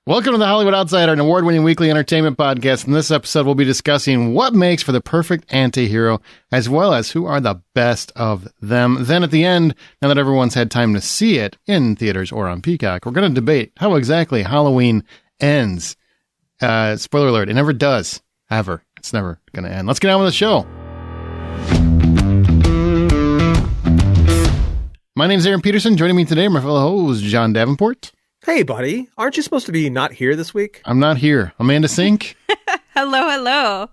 Welcome to the Hollywood Outsider, an award-winning weekly entertainment podcast. In this episode, we'll be discussing what makes for the perfect anti-hero, as well as who are the best of them. Then at the end, now that everyone's had time to see it in theaters or on Peacock, we're going to debate how exactly Halloween ends. Spoiler alert, it never does. Ever. It's never going to end. Let's get on with the show. My name's Aaron Peterson. Joining me today, my fellow host, John Davenport. Hey, buddy. Aren't you supposed to be not here this week? I'm not here. Amanda Sink. Hello.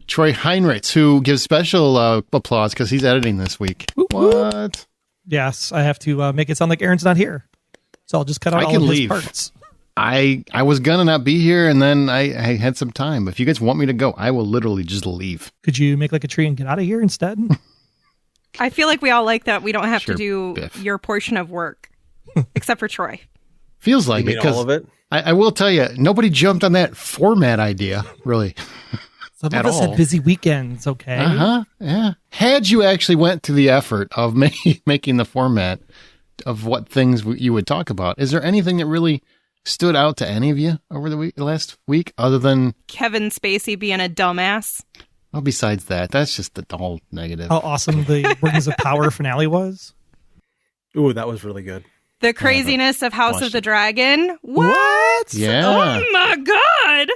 Troy Heinrichs, who gives special applause because he's editing this week. What? Yes, I have to make it sound like Aaron's not here. So I'll just cut out all of his parts. I was going to not be here, and then I had some time. If you guys want me to go, I will literally just leave. Could you make like a tree and get out of here instead? I feel like we all like that we don't have Sure, to do Biff. your portion of work, except for Troy. Feels like You it, mean because all of it? I will tell you, nobody jumped on that format idea, really. Some At of us all. had busy weekends, okay? Yeah. Had you actually went to the effort of making the format of what things you would talk about, is there anything that really stood out to any of you over the last week, other than Kevin Spacey being a dumbass. well, besides that, that's just the whole negative. How awesome the Rings of Power finale was. Ooh, that was really good. The craziness of House watched of the it. Dragon. What? Yeah. Oh my god.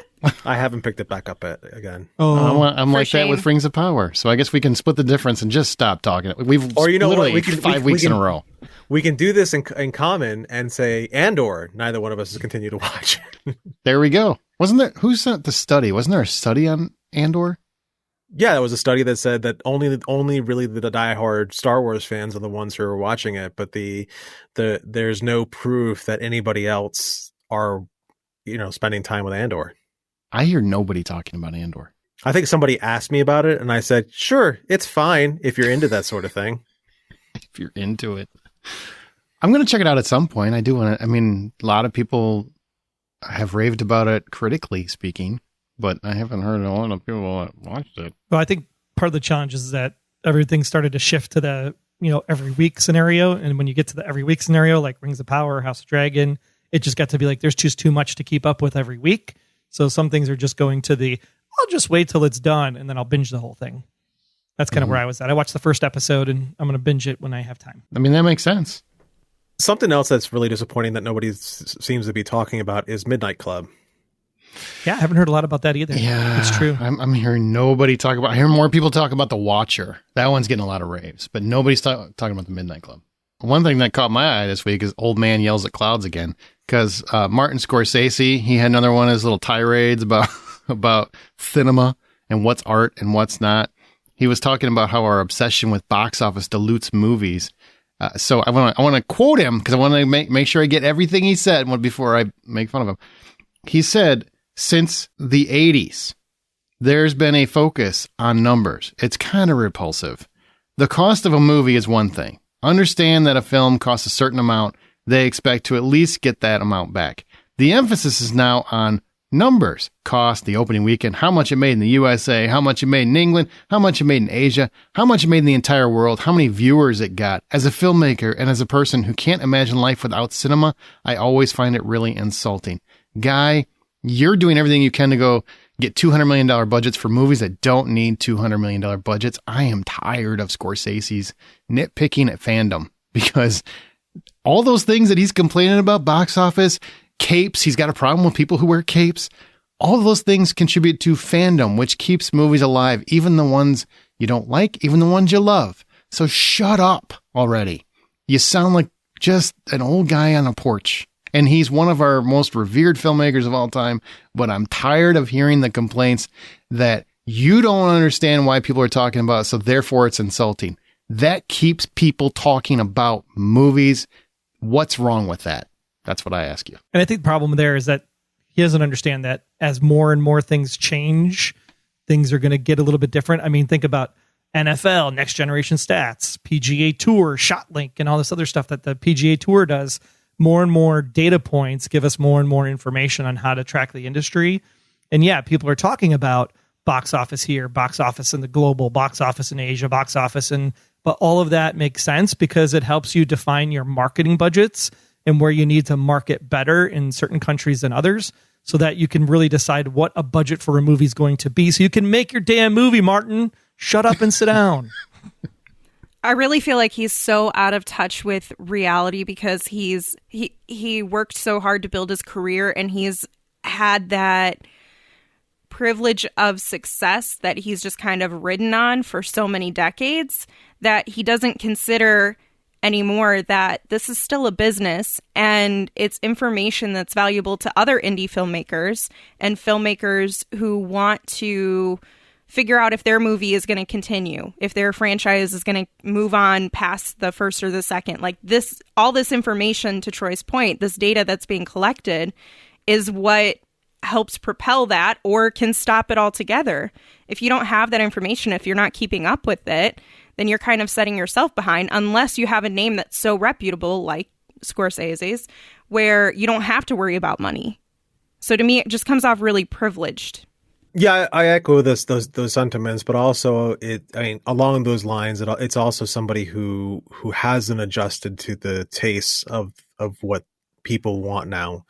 I haven't picked it back up again. I'm like shame. that with Rings of Power, so I guess we can split the difference and just stop talking. We've Or you know what? literally We can- 5 we weeks in can- a row. We can do this in common and say Andor. Neither one of us has continued to watch. There we go. Wasn't there? Who sent the study? Wasn't there a study on Andor? Yeah, there was a study that said that only really the diehard Star Wars fans are the ones who are watching it, but there's no proof that anybody else are, spending time with Andor. I hear nobody talking about Andor. I think somebody asked me about it, and I said, "Sure, it's fine if you're into that sort of thing." If you're into it, I'm going to check it out at some point. I do want to. I mean, a lot of people have raved about it, critically speaking, but I haven't heard a lot of people that watched it. Well, I think part of the challenge is that everything started to shift to the, every week scenario. And when you get to the every week scenario, like Rings of Power, House of Dragon, it just got to be like, there's just too much to keep up with every week. So some things are just going to I'll just wait till it's done and then I'll binge the whole thing. That's kind of where I was at. I watched the first episode and I'm going to binge it when I have time. I mean, that makes sense. Something else that's really disappointing that nobody seems to be talking about is Midnight Club. Yeah, I haven't heard a lot about that either. Yeah, It's true. I'm hearing nobody talk about. I hear more people talk about The Watcher. That one's getting a lot of raves, but nobody's talking about the Midnight Club. One thing that caught my eye this week is Old Man Yells at Clouds again, because Martin Scorsese, he had another one of his little tirades about cinema and what's art and what's not. He was talking about how our obsession with box office dilutes movies. So I want to quote him because I want to make sure I get everything he said before I make fun of him. He said, since the 80s, there's been a focus on numbers. It's kind of repulsive. The cost of a movie is one thing. Understand that a film costs a certain amount. They expect to at least get that amount back. The emphasis is now on numbers, cost, the opening weekend, how much it made in the USA, how much it made in England, how much it made in Asia, how much it made in the entire world, how many viewers it got. As a filmmaker and as a person who can't imagine life without cinema, I always find it really insulting. Guy, you're doing everything you can to go get $200 million budgets for movies that don't need $200 million budgets. I am tired of Scorsese's nitpicking at fandom because all those things that he's complaining about, box office, capes, he's got a problem with people who wear capes. All of those things contribute to fandom, which keeps movies alive, even the ones you don't like, even the ones you love. So shut up already. You sound like just an old guy on a porch. And he's one of our most revered filmmakers of all time. But I'm tired of hearing the complaints that you don't understand why people are talking about it, so therefore it's insulting. That keeps people talking about movies. What's wrong with that? That's what I ask you. And I think the problem there is that he doesn't understand that as more and more things change, things are going to get a little bit different. I mean, think about NFL, Next Generation Stats, PGA Tour, ShotLink, and all this other stuff that the PGA Tour does. More and more data points give us more and more information on how to track the industry. And yeah, people are talking about box office here, box office in the global, box office in Asia, box office but all of that makes sense because it helps you define your marketing budgets and where you need to market better in certain countries than others, so that you can really decide what a budget for a movie is going to be, so you can make your damn movie, Martin. Shut up and sit down. I really feel like he's so out of touch with reality because he worked so hard to build his career, and he's had that privilege of success that he's just kind of ridden on for so many decades that he doesn't consider anymore that this is still a business and it's information that's valuable to other indie filmmakers and filmmakers who want to figure out if their movie is going to continue, if their franchise is going to move on past the first or the second. Like this, all this information, to Troy's point, this data that's being collected is what helps propel that or can stop it altogether. If you don't have that information, if you're not keeping up with it, then you're kind of setting yourself behind, unless you have a name that's so reputable like Scorsese's, where you don't have to worry about money. So to me, it just comes off really privileged. Yeah, I echo those sentiments, but also along those lines, it's also somebody who hasn't adjusted to the tastes of what people want now.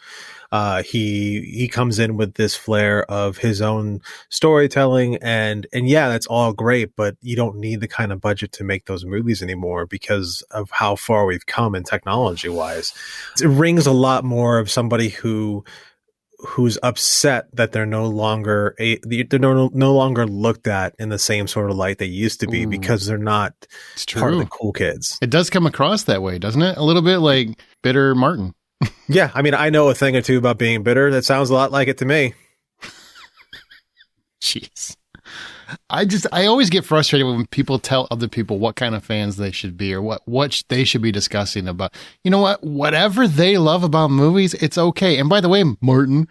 He comes in with this flair of his own storytelling, and yeah, that's all great, but you don't need the kind of budget to make those movies anymore because of how far we've come in technology wise. It rings a lot more of somebody who's upset that they're no longer no longer looked at in the same sort of light they used to be because they're not part of the cool kids. It does come across that way, doesn't it? A little bit like bitter Martin. Yeah, I mean, I know a thing or two about being bitter. That sounds a lot like it to me. Jeez. I always get frustrated when people tell other people what kind of fans they should be or what they should be discussing about. You know what? Whatever they love about movies, it's okay. And by the way, Martin,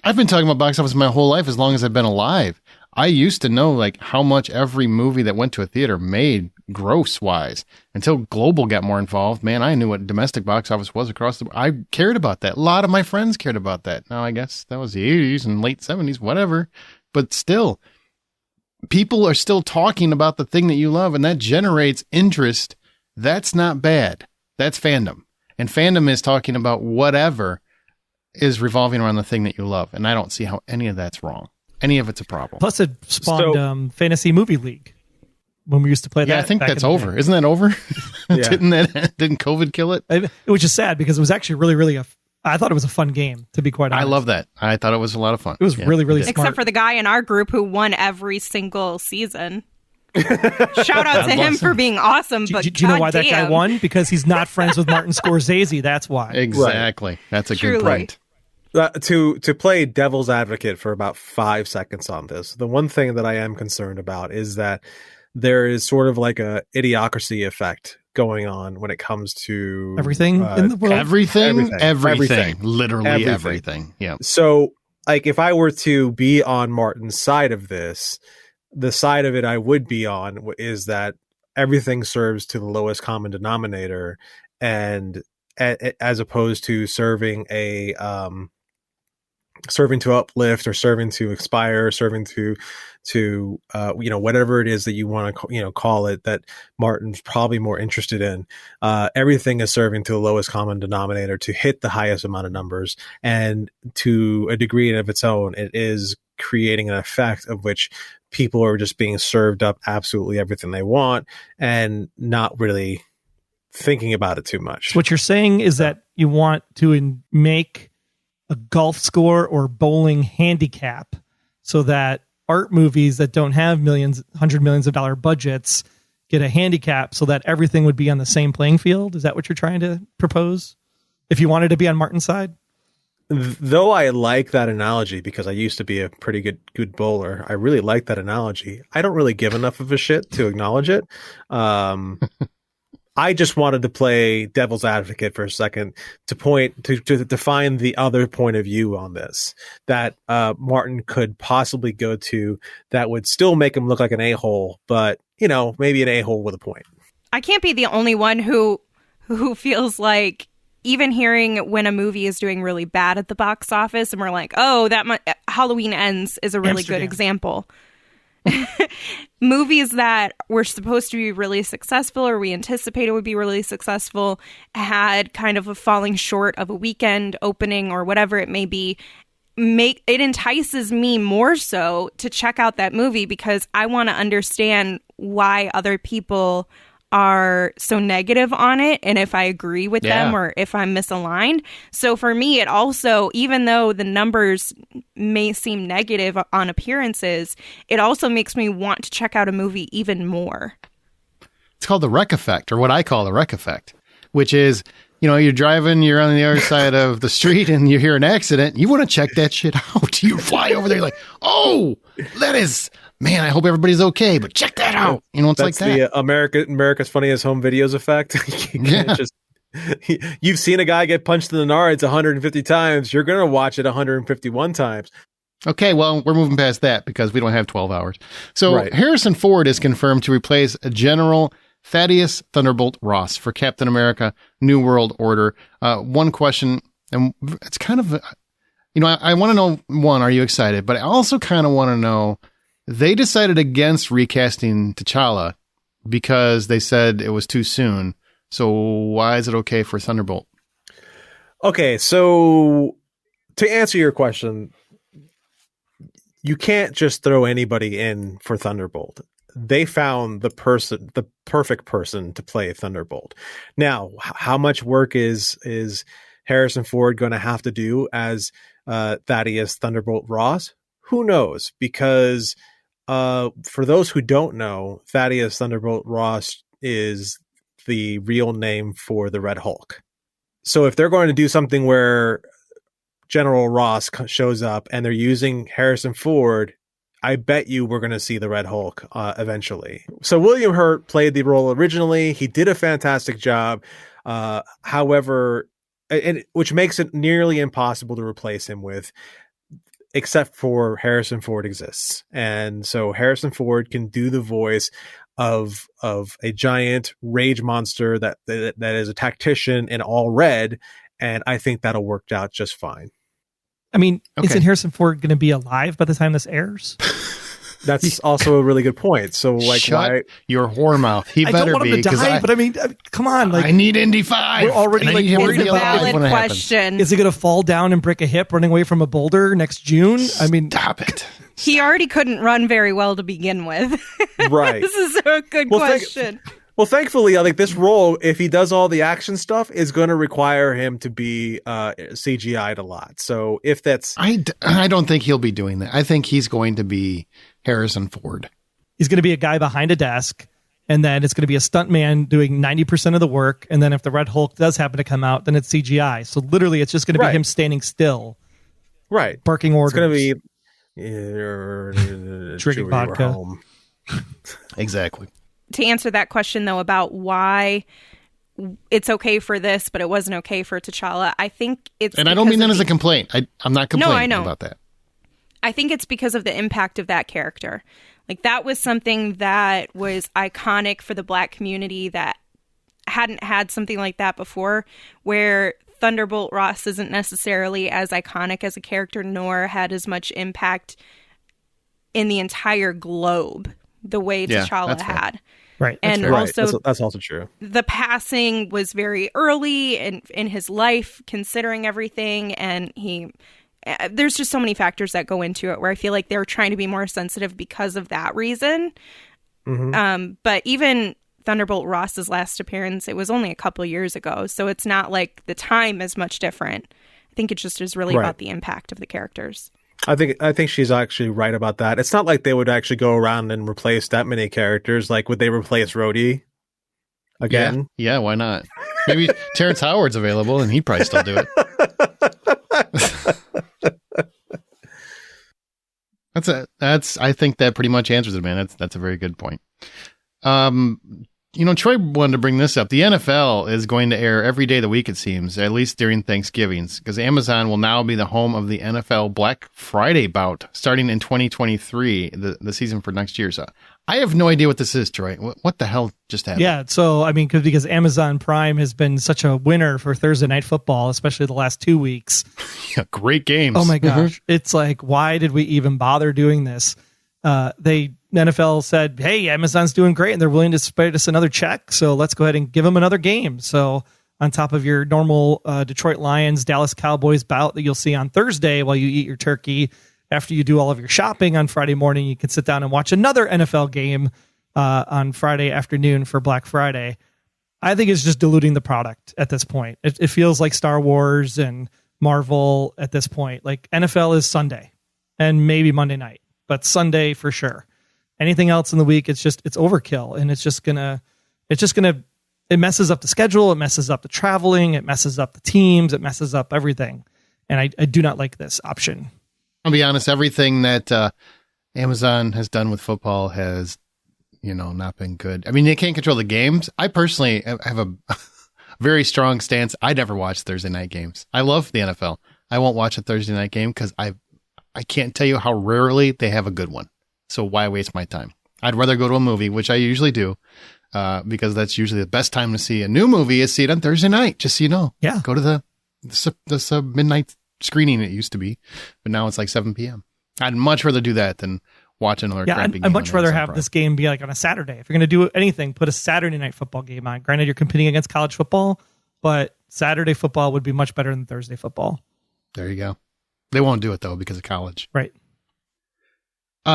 I've been talking about box office my whole life as long as I've been alive. I used to know like how much every movie that went to a theater made gross wise until global got more involved. Man, I knew what domestic box office was across the. I cared about that. A lot of my friends cared about that. Now, I guess that was the 80s and late 70s, whatever. But still, people are still talking about the thing that you love, and that generates interest. That's not bad. That's fandom. And fandom is talking about whatever is revolving around the thing that you love. And I don't see how any of that's wrong. Any of it's a problem. Plus, it spawned Fantasy Movie League when we used to play that. Yeah, I think that's over. Isn't that over? Yeah. Didn't COVID kill it? It was just sad because it was actually really, really I thought it was a fun game, to be quite honest. I love that. I thought it was a lot of fun. It was really, really smart. Except for the guy in our group who won every single season. Shout out to him for being awesome. But do you know why that guy won? Because he's not friends with Martin Scorsese. That's why. Exactly. Right. That's a good point. To play devil's advocate for about 5 seconds on this, the one thing that I am concerned about is that there is sort of like a idiocracy effect going on when it comes to everything in the world. Everything. Literally everything. Yeah. So, like, if I were to be on Martin's side of this, the side of it I would be on is that everything serves to the lowest common denominator, and as opposed to serving to uplift or serving to inspire, serving to whatever it is that you want to call it, that Martin's probably more interested in. Everything is serving to the lowest common denominator to hit the highest amount of numbers, and to a degree of its own, it is creating an effect of which people are just being served up absolutely everything they want and not really thinking about it too much. What you're saying is that you want to make a golf score or bowling handicap so that art movies that don't have hundred millions of dollar budgets get a handicap so that everything would be on the same playing field. Is that what you're trying to propose? If you wanted to be on Martin's side? Though I like that analogy because I used to be a pretty good bowler, I really like that analogy. I don't really give enough of a shit to acknowledge it. I just wanted to play devil's advocate for a second to define the other point of view on this that Martin could possibly go to that would still make him look like an a-hole, but maybe an a-hole with a point. I can't be the only one who feels like even hearing when a movie is doing really bad at the box office and we're like, oh, Halloween Ends is a really good example. movies that were supposed to be really successful or we anticipated would be really successful had kind of a falling short of a weekend opening or whatever it may be. It entices me more so to check out that movie because I want to understand why other people are so negative on it and if I agree with them or if I'm misaligned. So for me, it also, even though the numbers may seem negative on appearances, it also makes me want to check out a movie even more. It's called the wreck effect, or what I call the wreck effect, which is, you know, you're driving, you're on the other side of the street and you hear an accident. You want to check that shit out. You fly over there, you're like, oh, that is... Man, I hope everybody's okay, but check that out. You know, it's That's like that. The America's Funniest Home Videos effect. You've seen a guy get punched in the nards 150 times. You're going to watch it 151 times. Okay, well, we're moving past that because we don't have 12 hours. So Harrison Ford is confirmed to replace General Thaddeus Thunderbolt Ross for Captain America: New World Order. One question, and it's kind of, I want to know, one, are you excited? But I also kind of want to know, they decided against recasting T'Challa because they said it was too soon. So why is it okay for Thunderbolt? Okay, so to answer your question, you can't just throw anybody in for Thunderbolt. They found the perfect person to play Thunderbolt. Now, how much work is Harrison Ford going to have to do as Thaddeus Thunderbolt Ross? Who knows? Because for those who don't know, Thaddeus Thunderbolt Ross is the real name for the Red Hulk. So if they're going to do something where General Ross shows up and they're using Harrison Ford, I bet you we're going to see the Red Hulk eventually. So William Hurt played the role originally. He did a fantastic job. However, which makes it nearly impossible to replace him with, except for Harrison Ford exists. And so Harrison Ford can do the voice of a giant rage monster that is a tactician in all red. And I think that'll work out just fine. I mean, isn't Harrison Ford going to be alive by the time this airs? That's also a really good point. So, like, shut your whore mouth. He better don't want him be. to die, but I mean, come on. Like, I need Indy 5. We're already like worried it's a about valid question. Is he going to fall down and break a hip running away from a boulder next June? I mean, stop it. He already couldn't run very well to begin with. Right. This is a good question. Thankfully, I think this role, if he does all the action stuff, is going to require him to be CGI'd a lot. So if that's... I don't think he'll be doing that. I think he's going to be Harrison Ford. He's going to be a guy behind a desk, and then it's going to be a stuntman doing 90% of the work. And then if the Red Hulk does happen to come out, then it's CGI. So literally, it's just going to be him standing still. Right. Barking orders. It's going to be... drinking vodka. Exactly. To answer that question, though, about why it's okay for this, but it wasn't okay for T'Challa, I think it's... And I don't mean that as a complaint. I'm not complaining about that. I think it's because of the impact of that character. Like, that was something that was iconic for the Black community that hadn't had something like that before, where Thunderbolt Ross isn't necessarily as iconic as a character, nor had as much impact in the entire globe the way T'Challa had. Right. And also, that's also true. The passing was very early in his life, considering everything, and there's just so many factors that go into it where I feel like they're trying to be more sensitive because of that reason. Mm-hmm. But even Thunderbolt Ross's last appearance, it was only a couple years ago, so it's not like the time is much different. I think it just is really about the impact of the characters. I think she's actually right about that. It's not like they would actually go around and replace that many characters. Like, would they replace Rhodey again? Yeah, why not? Maybe Terrence Howard's available and he'd probably still do it. I think that pretty much answers it, man. That's a very good point. Troy wanted to bring this up. The NFL is going to air every day of the week, it seems, at least during Thanksgivings, because Amazon will now be the home of the NFL Black Friday bout starting in 2023, the season for next year. So I have no idea what this is, Troy. What the hell just happened? Yeah, so, I mean, because Amazon Prime has been such a winner for Thursday Night Football, especially the last 2 weeks. Yeah, great games. Oh, my gosh. It's like, why did we even bother doing this? They the NFL said, hey, Amazon's doing great and they're willing to spread us another check. So let's go ahead and give them another game. So on top of your normal Detroit Lions, Dallas Cowboys bout that you'll see on Thursday while you eat your turkey, after you do all of your shopping on Friday morning, you can sit down and watch another NFL game on Friday afternoon for Black Friday. I think it's just diluting the product at this point. It feels like Star Wars and Marvel at this point. Like NFL is Sunday and maybe Monday night, but Sunday for sure. Anything else in the week, it's overkill, and it messes up the schedule. It messes up the traveling. It messes up the teams. It messes up everything. And I do not like this option. I'll be honest. Everything that Amazon has done with football has, not been good. I mean, they can't control the games. I personally have a very strong stance. I never watch Thursday night games. I love the NFL. I won't watch a Thursday night game because I can't tell you how rarely they have a good one. So why waste my time? I'd rather go to a movie, which I usually do, because that's usually the best time to see a new movie is see it on Thursday night. Just so you know. Yeah. Go to the midnight screening it used to be, but now it's like 7 p.m. I'd much rather do that than watch another crappy game. I'd much rather have this game be like on a Saturday. If you're going to do anything, put a Saturday night football game on. Granted, you're competing against college football, but Saturday football would be much better than Thursday football. There you go. They won't do it, though, because of college. Right.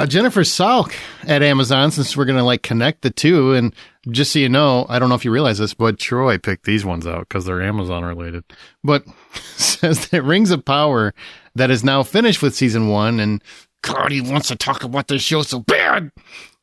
Jennifer Salk at Amazon, since we're going to connect the two. And just so you know, I don't know if you realize this, but Troy picked these ones out because they're Amazon related. But says that Rings of Power that is now finished with season 1, and God, he wants to talk about this show so bad,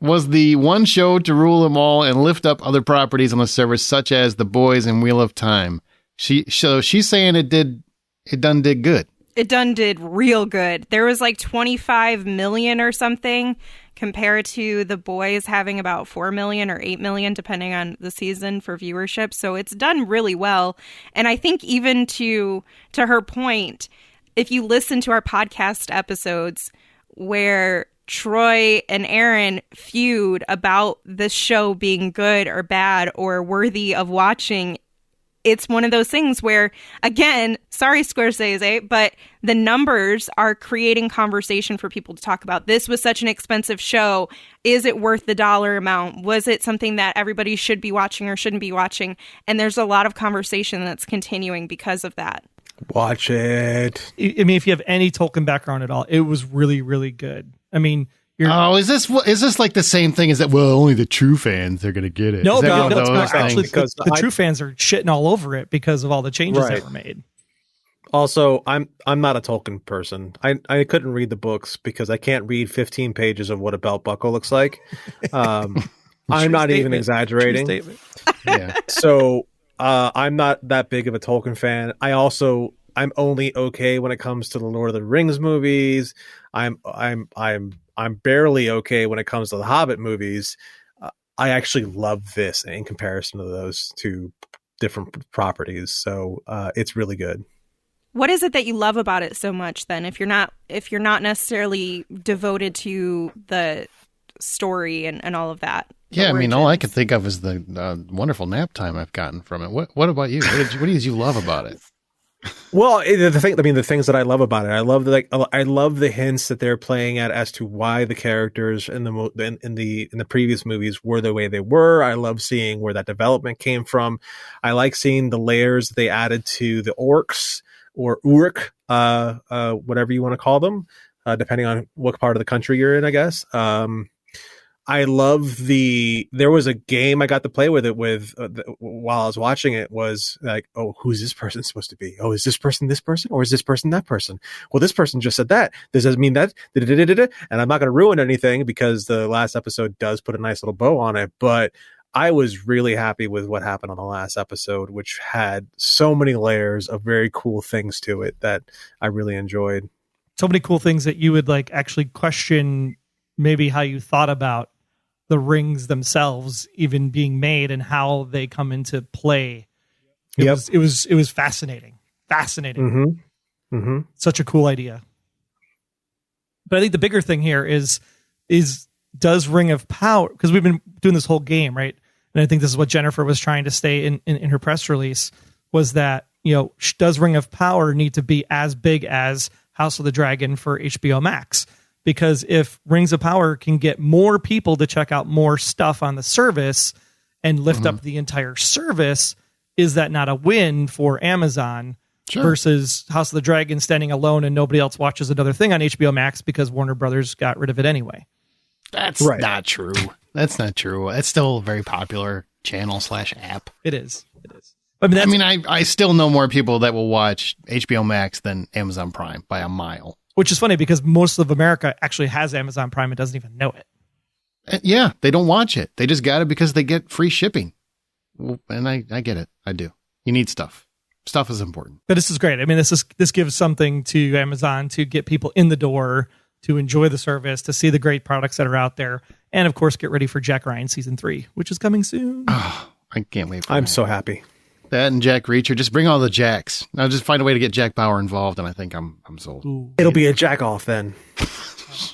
was the one show to rule them all and lift up other properties on the service, such as The Boys and Wheel of Time. She's saying it done did good. It done did real good. There was 25 million or something compared to The Boys having about 4 million or 8 million, depending on the season for viewership. So it's done really well. And I think even to her point, if you listen to our podcast episodes where Troy and Aaron feud about this show being good or bad or worthy of watching, it's one of those things where, again, sorry, Scorsese, but the numbers are creating conversation for people to talk about. This was such an expensive show. Is it worth the dollar amount? Was it something that everybody should be watching or shouldn't be watching? And there's a lot of conversation that's continuing because of that. Watch it. I mean, if you have any Tolkien background at all, it was really, really good. I mean, is this like the same thing as that? Well, only the true fans are going to get it. No, that's not actually. The true fans are shitting all over it because of all the changes that were made. Also, I'm not a Tolkien person. I couldn't read the books because I can't read 15 pages of what a belt buckle looks like. I'm not even exaggerating. Yeah. So I'm not that big of a Tolkien fan. I'm only okay when it comes to the Lord of the Rings movies. I'm barely okay when it comes to the Hobbit movies. I actually love this in comparison to those two different properties. So it's really good. What is it that you love about it so much then? If you're not necessarily devoted to the story and all of that. Yeah, I mean, all I could think of is the wonderful nap time I've gotten from it. What about you? What did you love about it? Well, the things that I love about it, I love the hints that they're playing at as to why the characters in the previous movies were the way they were. I love seeing where that development came from. I like seeing the layers they added to the orcs or Uruk, whatever you want to call them, depending on what part of the country you're in, I guess. I love there was a game I got to play with it while I was watching it was like, oh, who's this person supposed to be? Oh, is this person or is this person that person? Well, this person just said that. Does that mean that? And I'm not going to ruin anything because the last episode does put a nice little bow on it, but I was really happy with what happened on the last episode, which had so many layers of very cool things to it that I really enjoyed. So many cool things that you would actually question maybe how you thought about the rings themselves even being made and how they come into play. It was fascinating. Mm-hmm. Mm-hmm. Such a cool idea. But I think the bigger thing here is does Ring of Power, because we've been doing this whole game, right? And I think this is what Jennifer was trying to say in her press release, was that, does Ring of Power need to be as big as House of the Dragon for HBO Max? because if Rings of Power can get more people to check out more stuff on the service and lift up the entire service, is that not a win for Amazon? Sure. Versus House of the Dragon standing alone and nobody else watches another thing on HBO Max because Warner Brothers got rid of it anyway. That's not true. That's not true. It's still a very popular channel/app. It is. I still know more people that will watch HBO Max than Amazon Prime by a mile. Which is funny because most of America actually has Amazon Prime and doesn't even know it. Yeah, they don't watch it. They just got it because they get free shipping. And I get it. I do. You need stuff. Stuff is important. But this is great. I mean, this gives something to Amazon to get people in the door, to enjoy the service, to see the great products that are out there, and of course, get ready for Jack Ryan season 3, which is coming soon. Oh, I can't wait for I'm that. so happy. That and Jack Reacher. Just bring all the Jacks. Now just find a way to get Jack Bauer involved, and I think I'm sold. Ooh. It'll be a jack off then.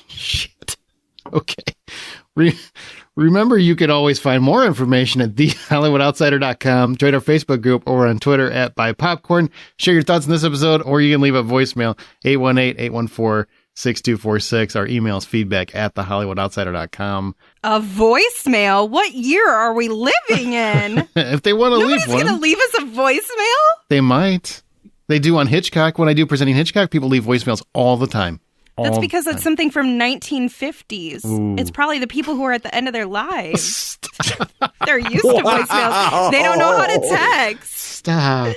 Shit. Okay. Remember, you can always find more information at thehollywoodoutsiders.com. Join our Facebook group or on Twitter at BuyPopcorn. Share your thoughts on this episode, or you can leave a voicemail, 818-814-6246. Our email is feedback at thehollywoodoutsiders.com. A voicemail? What year are we living in? If they want to leave Nobody's one, going to leave us a voicemail? they might. They do on Hitchcock. When I do Presenting Hitchcock, people leave voicemails all the time. That's because it's something from 1950s. Ooh. It's probably the people who are at the end of their lives. They're used to voicemails. They don't know how to text. Stop.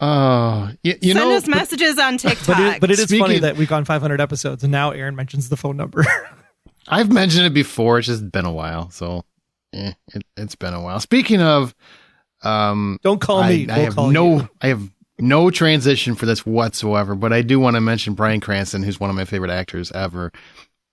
Oh, you Send know, us messages on TikTok. But it is funny Speaking- that we've gone 500 episodes and now Aaron mentions the phone number. I've mentioned it before. It's just been a while. So it's been a while. Speaking of, Don't call me. I We'll have call no, you. I have no transition for this whatsoever, but I do want to mention Bryan Cranston, who's one of my favorite actors ever.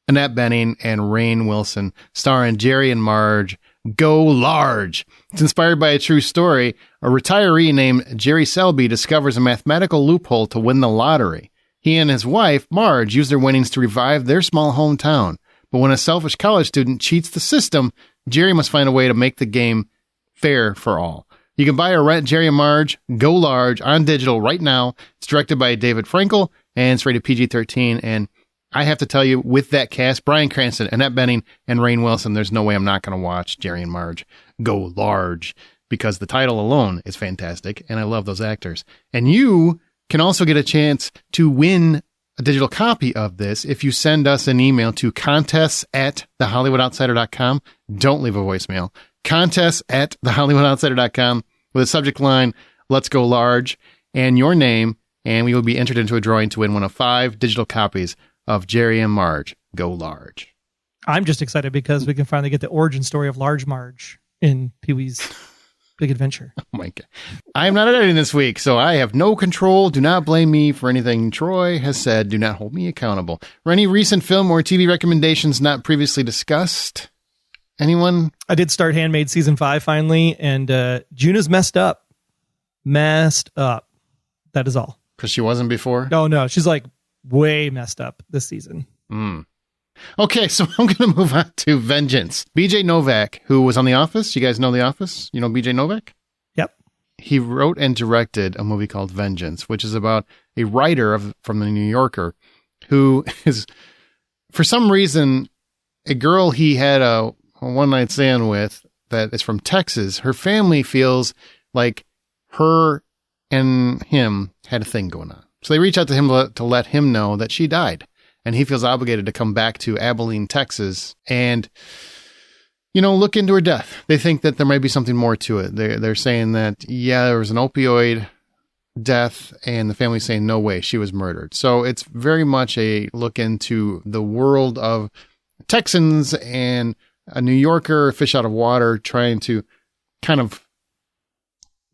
Annette Bening and Rainn Wilson, starring Jerry and Marge, Go Large. It's inspired by a true story. A retiree named Jerry Selby discovers a mathematical loophole to win the lottery. He and his wife, Marge, use their winnings to revive their small hometown. But when a selfish college student cheats the system, Jerry must find a way to make the game fair for all. You can buy or rent Jerry and Marge, Go Large, on digital right now. It's directed by David Frankel, and it's rated PG-13. And I have to tell you, with that cast, Bryan Cranston, Annette Bening, and Rainn Wilson, there's no way I'm not going to watch Jerry and Marge, Go Large, because the title alone is fantastic, and I love those actors. And you can also get a chance to win a digital copy of this if you send us an email to contests@thehollywoodoutsiders.com. Don't leave a voicemail. Contests@thehollywoodoutsiders.com with a subject line, Let's Go Large, and your name, and we will be entered into a drawing to win one of 5 digital copies of Jerry and Marge, Go Large. I'm just excited because we can finally get the origin story of Large Marge in Pee-wee's Big Adventure. Oh my God. I'm not editing this week, so I have no control. Do not blame me for anything Troy has said. Do not hold me accountable. For any recent film or TV recommendations not previously discussed? Anyone? I did start Handmaid season 5 finally, and Juna's messed up. Messed up. That is all. Because she wasn't before? Oh, no. She's like way messed up this season. Okay, so I'm going to move on to Vengeance. BJ Novak, who was on The Office. You guys know The Office? You know BJ Novak? Yep. He wrote and directed a movie called Vengeance, which is about a writer from the New Yorker who is, for some reason, a girl he had a one-night stand with that is from Texas. Her family feels like her and him had a thing going on. So they reach out to him to let him know that she died. And he feels obligated to come back to Abilene, Texas, and, look into her death. They think that there might be something more to it. They're saying that, yeah, there was an opioid death, and the family's saying, no way, she was murdered. So it's very much a look into the world of Texans and a New Yorker, a fish out of water, trying to kind of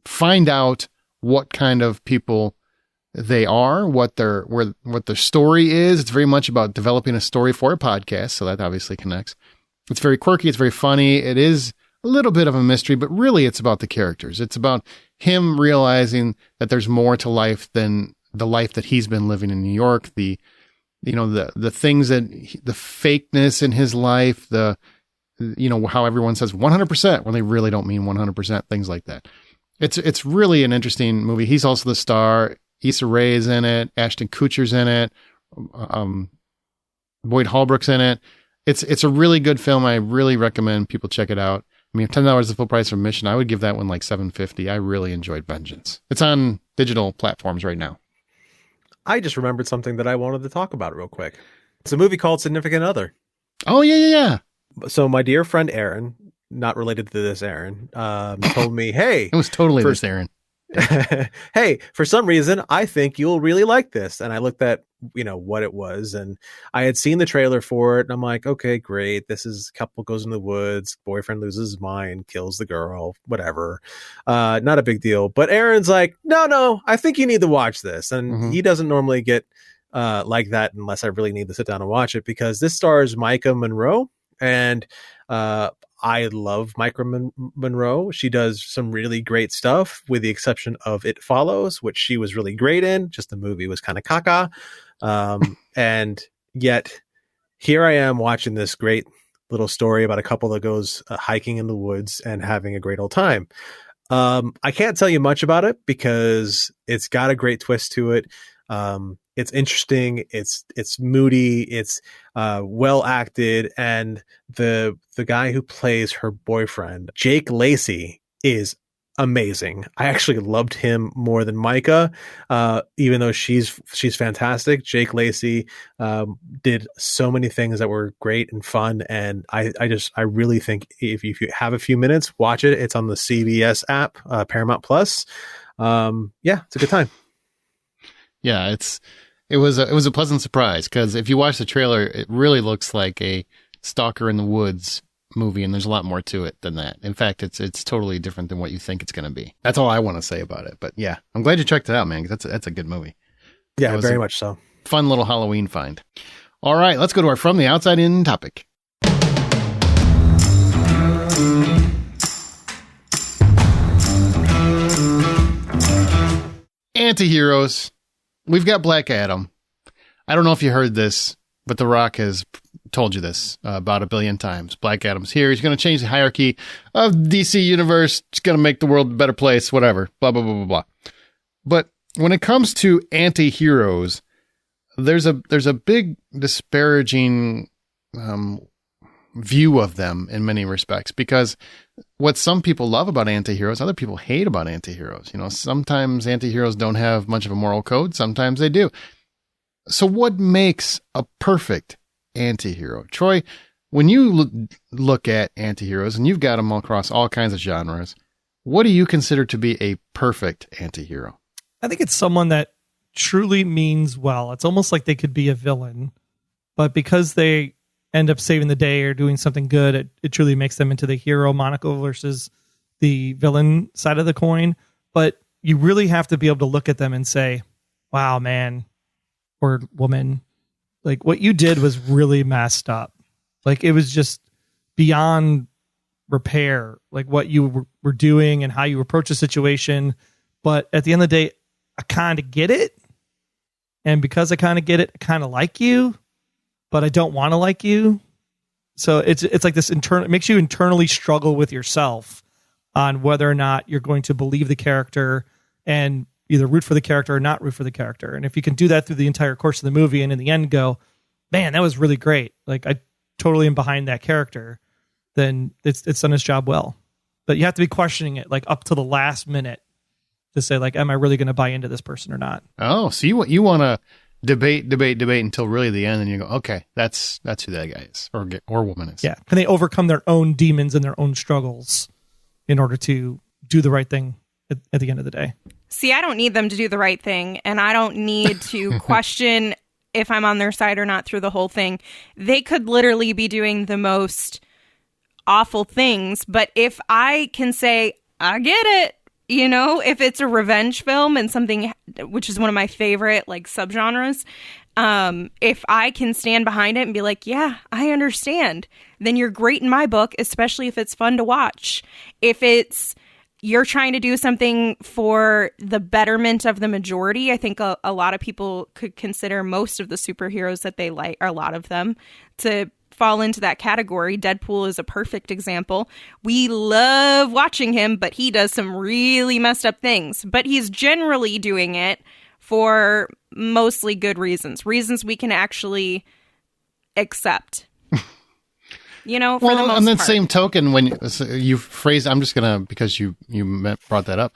find out what kind of people they are, what their story is. It's very much about developing a story for a podcast, so that obviously connects. It's very quirky, it's very funny. It is a little bit of a mystery, but really it's about the characters. It's about him realizing that there's more to life than the life that he's been living in New York, the things that the fakeness in his life, how everyone says 100% when they really don't mean 100%, things like that. It's really an interesting movie. He's also the star. Issa Rae is in it. Ashton Kutcher's in it. Boyd Holbrook's in it. It's a really good film. I really recommend people check it out. I mean, $10 is the full price of admission. I would give that one like $7.50. I really enjoyed Vengeance. It's on digital platforms right now. I just remembered something that I wanted to talk about real quick. It's a movie called Significant Other. Oh, yeah. So my dear friend Aaron, not related to this Aaron, told me, hey. It was totally this Aaron. Hey, for some reason, I think you'll really like this. And I looked at, what it was, and I had seen the trailer for it, and I'm like, okay, great. This is a couple goes in the woods, boyfriend loses his mind, kills the girl, whatever. Not a big deal. But Aaron's like, no, I think you need to watch this. And he doesn't normally get like that unless I really need to sit down and watch it, because this stars Micah Monroe, and I love Micah Monroe. She does some really great stuff, with the exception of It Follows, which she was really great in. Just the movie was kind of caca. And yet here I am watching this great little story about a couple that goes hiking in the woods and having a great old time. I can't tell you much about it because it's got a great twist to it. It's interesting. It's moody. It's well acted, and the guy who plays her boyfriend, Jake Lacy, is amazing. I actually loved him more than Micah, even though she's fantastic. Jake Lacy did so many things that were great and fun, and I really think if you have a few minutes, watch it. It's on the CBS app, Paramount Plus. It's a good time. Yeah, it was a pleasant surprise, because if you watch the trailer, it really looks like a Stalker in the Woods movie, and there's a lot more to it than that. In fact, it's totally different than what you think it's going to be. That's all I want to say about it. But yeah, I'm glad you checked it out, man, because that's a good movie. Yeah, very much so. Fun little Halloween find. All right, let's go to our From the Outside In topic. Antiheroes. We've got Black Adam. I don't know if you heard this, but The Rock has told you this about 1 billion times. Black Adam's here. He's going to change the hierarchy of DC Universe. It's going to make the world a better place, whatever, blah, blah, blah, blah, blah. But when it comes to anti-heroes, there's a big disparaging view of them in many respects, because what some people love about anti-heroes, other people hate about anti-heroes. Sometimes anti-heroes don't have much of a moral code. Sometimes they do. So what makes a perfect anti-hero? Troy, when you look at anti-heroes, and you've got them all across all kinds of genres, what do you consider to be a perfect anti-hero? I think it's someone that truly means well. It's almost like they could be a villain, but because they end up saving the day or doing something good, it truly makes them into the hero monocle versus the villain side of the coin. But you really have to be able to look at them and say, wow, man or woman, like what you did was really messed up. Like it was just beyond repair, like what you were doing and how you approach a situation. But at the end of the day, I kind of get it. And because I kind of get it, I kind of like you, but I don't want to like you. So it's like this it makes you internally struggle with yourself on whether or not you're going to believe the character and either root for the character or not root for the character. And if you can do that through the entire course of the movie and in the end go, man, that was really great. Like I totally am behind that character, then it's done its job well. But you have to be questioning it like up to the last minute to say like, am I really going to buy into this person or not? Oh, so you want to debate until really the end, and you go, okay, that's who that guy is or woman is. Yeah. Can they overcome their own demons and their own struggles in order to do the right thing at the end of the day? See, I don't need them to do the right thing, and I don't need to question if I'm on their side or not through the whole thing. They could literally be doing the most awful things, but if I can say, I get it, if it's a revenge film and something, which is one of my favorite like subgenres, if I can stand behind it and be like, yeah, I understand, then you're great in my book, especially if it's fun to watch. If you're trying to do something for the betterment of the majority, I think a lot of people could consider most of the superheroes that they like, or a lot of them, to fall into that category. Deadpool is a perfect example. We love watching him, but he does some really messed up things. But he's generally doing it for mostly good reasons we can actually accept. You know, for the Well, most on that part. same token, when you phrase, I'm just gonna, because you brought that up.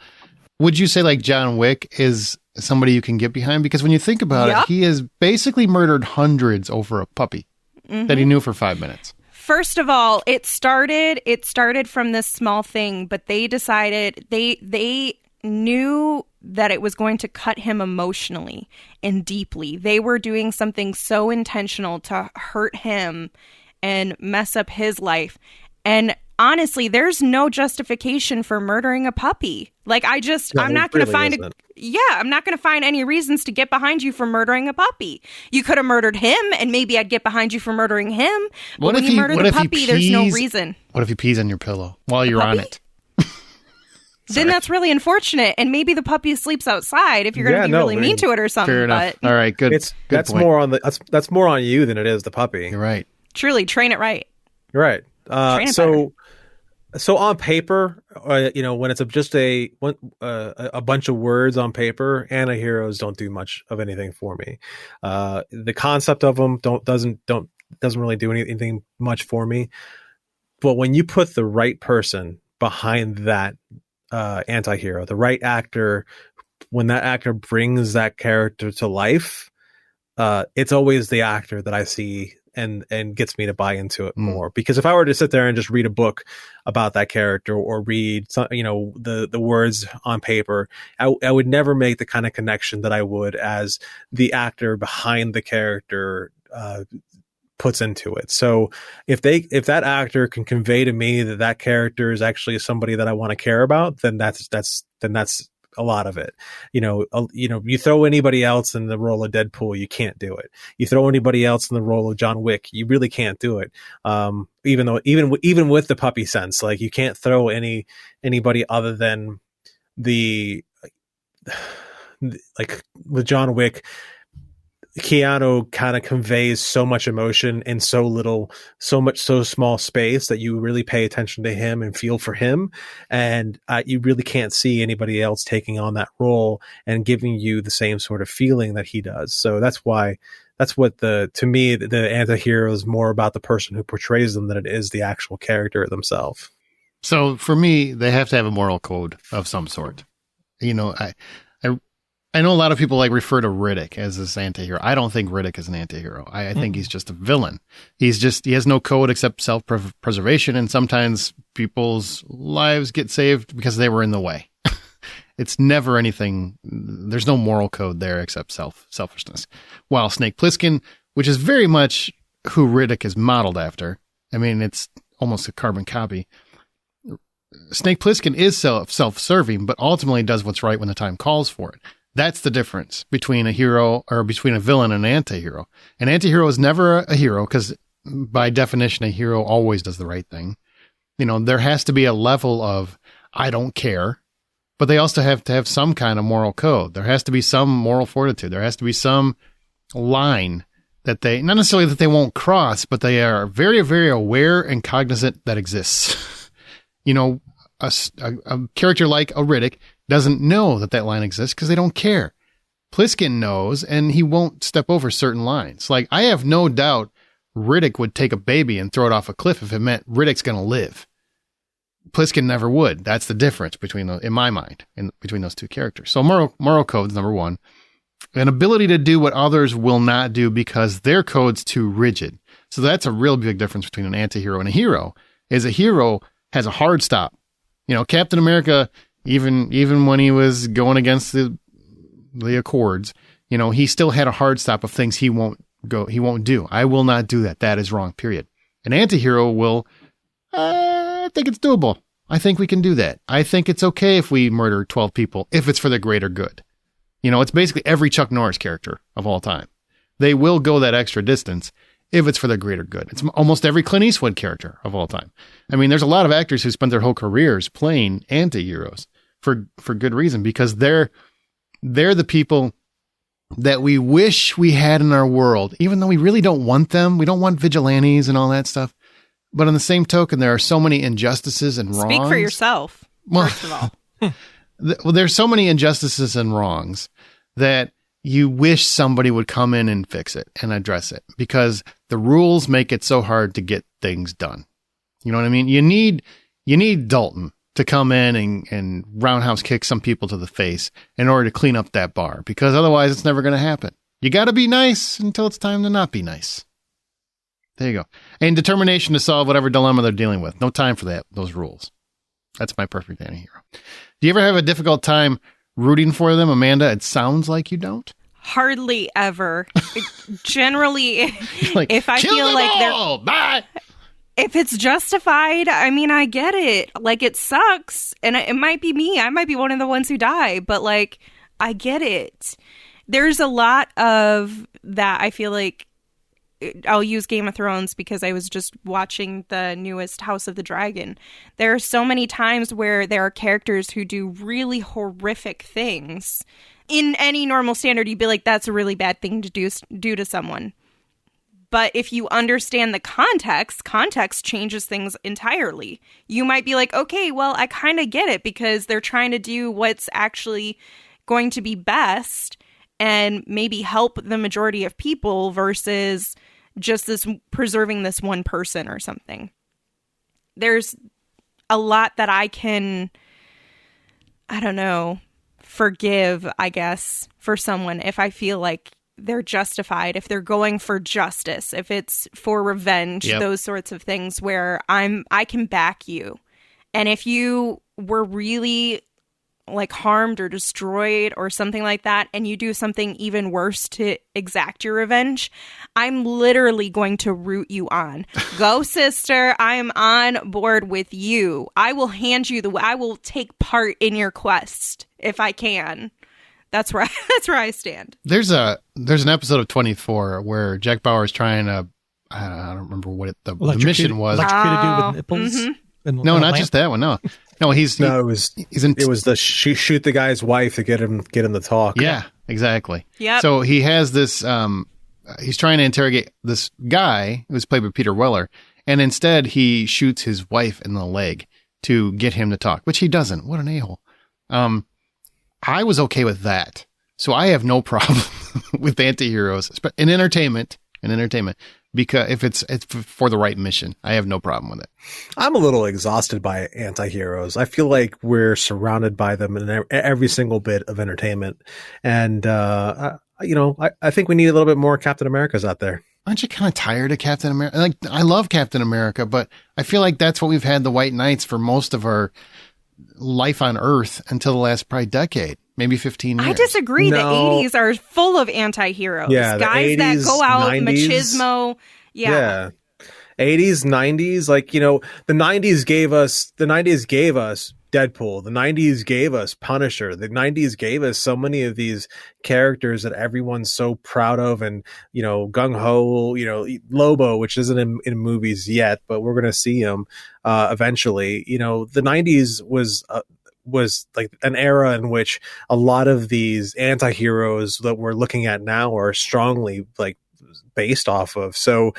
Would you say like John Wick is somebody you can get behind? Because when you think about Yep. it, he has basically murdered hundreds over a puppy that he knew for 5 minutes. First of all, it started from this small thing, but they decided they knew that it was going to cut him emotionally and deeply. They were doing something so intentional to hurt him and mess up his life. And honestly, there's no justification for murdering a puppy. Like I'm not going to find I'm not going to find any reasons to get behind you for murdering a puppy. You could have murdered him and maybe I'd get behind you for murdering him. But when you murder the puppy, there's no reason. What if he pees on your pillow while you're on it? Then that's really unfortunate. And maybe the puppy sleeps outside if you're going to be really mean to it or something. Fair enough. But all right, good. That's point. more on that's more on you than it is the puppy. You're right. truly, train it right. You're right. Train it So on paper, when it's just a bunch of words on paper, antiheroes don't do much of anything for me. The concept of them doesn't really do anything much for me. But when you put the right person behind that antihero, the right actor, when that actor brings that character to life, it's always the actor that I see and gets me to buy into it more. Because if I were to sit there and just read a book about that character or read some, the words on paper, I would never make the kind of connection that I would as the actor behind the character puts into it. So if that actor can convey to me that character is actually somebody that I want to care about, then that's a lot of it. You throw anybody else in the role of Deadpool, you can't do it. You throw anybody else in the role of John Wick, you really can't do it. Even with the puppy sense, like you can't throw anybody other than like with John Wick, Keanu kind of conveys so much emotion in so small space that you really pay attention to him and feel for him. And you really can't see anybody else taking on that role and giving you the same sort of feeling that he does. So that's what to me, the anti-hero is more about the person who portrays them than it is the actual character themselves. So for me, they have to have a moral code of some sort. I know a lot of people refer to Riddick as this anti-hero. I don't think Riddick is an anti-hero. I think he's just a villain. He has no code except self-preservation, and sometimes people's lives get saved because they were in the way. It's never anything. There's no moral code there except selfishness. While Snake Plissken, which is very much who Riddick is modeled after, I mean, it's almost a carbon copy. Snake Plissken is self-serving, but ultimately does what's right when the time calls for it. That's the difference between a hero or between a villain and an anti-hero. An anti-hero is never a hero because by definition, a hero always does the right thing. There has to be a level of, I don't care, but they also have to have some kind of moral code. There has to be some moral fortitude. There has to be some line that not necessarily that they won't cross, but they are very, very aware and cognizant that exists. A character like a Riddick doesn't know that line exists because they don't care. Pliskin knows, and he won't step over certain lines. Like, I have no doubt Riddick would take a baby and throw it off a cliff if it meant Riddick's going to live. Pliskin never would. That's the difference in my mind, between those two characters. So moral code's number one. An ability to do what others will not do because their code's too rigid. So that's a real big difference between an anti-hero and a hero, is a hero has a hard stop. Captain America, even when he was going against the Accords, he still had a hard stop of things he won't do. I will not do that. That is wrong, period. An anti-hero will, I think it's doable. I think we can do that. I think it's okay if we murder 12 people, if it's for the greater good. It's basically every Chuck Norris character of all time. They will go that extra distance if it's for the greater good. It's almost every Clint Eastwood character of all time. I mean, there's a lot of actors who spend their whole careers playing anti-heroes for good reason, because they're the people that we wish we had in our world, even though we really don't want them. We don't want vigilantes and all that stuff. But on the same token, there are so many injustices and wrongs. Speak for yourself, first of all. There's so many injustices and wrongs that you wish somebody would come in and fix it and address it, because the rules make it so hard to get things done. You know what I mean? You need Dalton to come in and roundhouse kick some people to the face in order to clean up that bar, because otherwise it's never going to happen. You got to be nice until it's time to not be nice. There you go. And determination to solve whatever dilemma they're dealing with. No time for those rules. That's my perfect antihero. Do you ever have a difficult time rooting for them, Amanda? It sounds like you don't. Hardly ever. Generally, like, if I feel like they're bye. If it's justified, I mean, I get it. Like, it sucks, and it might be me. I might be one of the ones who die, but like, I get it. There's a lot of that. I feel like I'll use Game of Thrones because I was just watching the newest House of the Dragon. There are so many times where there are characters who do really horrific things. In any normal standard, you'd be like, that's a really bad thing to do to someone. But if you understand the context changes things entirely. You might be like, okay, well, I kind of get it, because they're trying to do what's actually going to be best and maybe help the majority of people versus just preserving this one person or something. There's a lot that I can, I don't know, forgive, I guess, for someone if I feel like they're justified, if they're going for justice, if it's for revenge, those sorts of things where I can back you. And if you were really like harmed or destroyed or something like that, and you do something even worse to exact your revenge, I'm literally going to root you on. Go, sister. I'm on board with you. I will hand you I will take part in your quest if I can. That's where I stand. There's an episode of 24 where Jack Bauer is trying to, I don't remember what the mission was. Electrocuted dude with nipples. Mm-hmm. No, not just that one. No, it was the shoot the guy's wife to get him to talk. Yeah, exactly. Yeah. So he has this. He's trying to interrogate this guy who's played by Peter Weller, and instead he shoots his wife in the leg to get him to talk, which he doesn't. What an a-hole. I was okay with that, so I have no problem with antiheroes in entertainment. Because if it's for the right mission, I have no problem with it. I'm a little exhausted by anti-heroes. I feel like we're surrounded by them in every single bit of entertainment. And, I think we need a little bit more Captain Americas out there. Aren't you kind of tired of Captain America? Like, I love Captain America, but I feel like that's what we've had the White Knights for most of our life on Earth until the last probably decade. Maybe 15 years. I disagree. No. The 80s are full of anti-heroes. Yeah, guys 80s, that go out 90s, machismo. Yeah. 80s, 90s, like, the 90s gave us Deadpool. The 90s gave us Punisher. The 90s gave us so many of these characters that everyone's so proud of, and, gung-ho, Lobo, which isn't in movies yet, but we're going to see him eventually. The 90s was like an era in which a lot of these anti-heroes that we're looking at now are strongly like based off of. So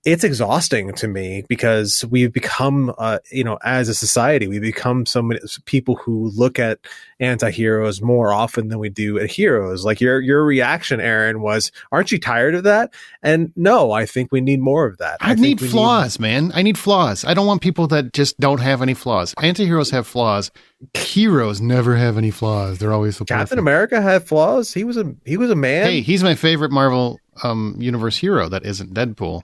it's exhausting to me, because we've become, as a society, we become so many people who look at anti-heroes more often than we do at heroes. Like your reaction, Aaron, was, aren't you tired of that? And no, I think we need more of that. I need flaws, man. I need flaws. I don't want people that just don't have any flaws. Anti-heroes have flaws. Heroes never have any flaws. They're always so Captain perfect. America had flaws. He was a man. Hey, he's my favorite Marvel universe hero that isn't Deadpool.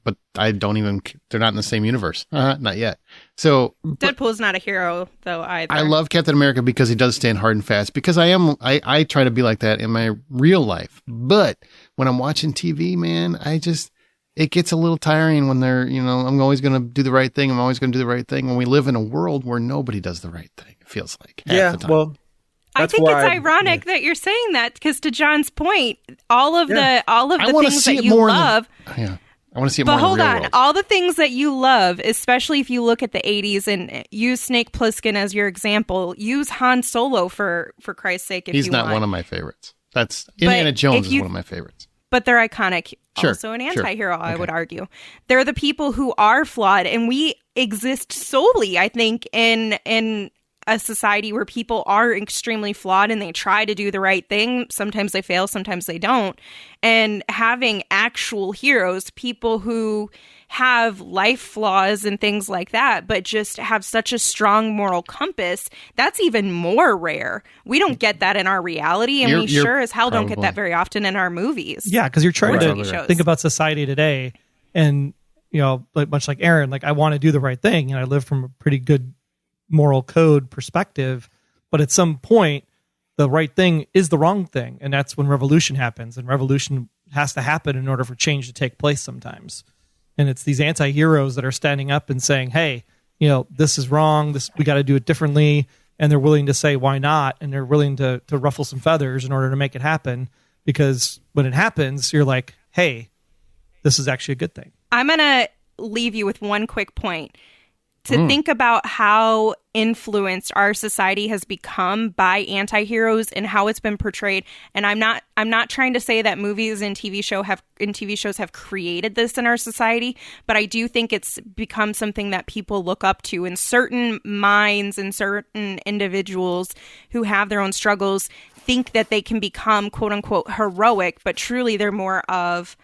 But I don't even, they're not in the same universe. Not yet. So Deadpool's not a hero though either. I love Captain America because he does stand hard and fast, because I try to be like that in my real life. But when I'm watching TV, man, it gets a little tiring when they're, I'm always going to do the right thing. I'm always going to do the right thing. When we live in a world where nobody does the right thing, it feels like. Yeah. Well, I think it's ironic that you're saying that, because to John's point, all of the things that you love. I want to see it more in the real But hold on, world. all the things that you love, especially if you look at the 80s and use Snake Plissken as your example, use Han Solo for Christ's sake if you want. He's not one of my favorites. Indiana Jones is one of my favorites. But they're iconic. Sure, also an anti-hero, I would argue. They're the people who are flawed, and we exist solely, I think, in a society where people are extremely flawed and they try to do the right thing. Sometimes they fail, sometimes they don't. And having actual heroes, people who have life flaws and things like that, but just have such a strong moral compass, that's even more rare. We don't get that in our reality, and we sure as hell don't get that very often in our movies. Yeah, because you're trying to think about society today, and like much like Aaron, like I want to do the right thing, and I live from a pretty good moral code perspective, but at some point the right thing is the wrong thing, and that's when revolution happens, and revolution has to happen in order for change to take place sometimes. And it's these anti-heroes that are standing up and saying, hey, this is wrong, we got to do it differently, and they're willing to say why not, and they're willing to ruffle some feathers in order to make it happen, because when it happens you're like, hey, this is actually a good thing. I'm gonna leave you with one quick point to think about how influenced our society has become by anti-heroes and how it's been portrayed. And I'm not trying to say that movies and TV shows have created this in our society, but I do think it's become something that people look up to, in certain minds and certain individuals who have their own struggles think that they can become quote unquote heroic, but truly they're more of,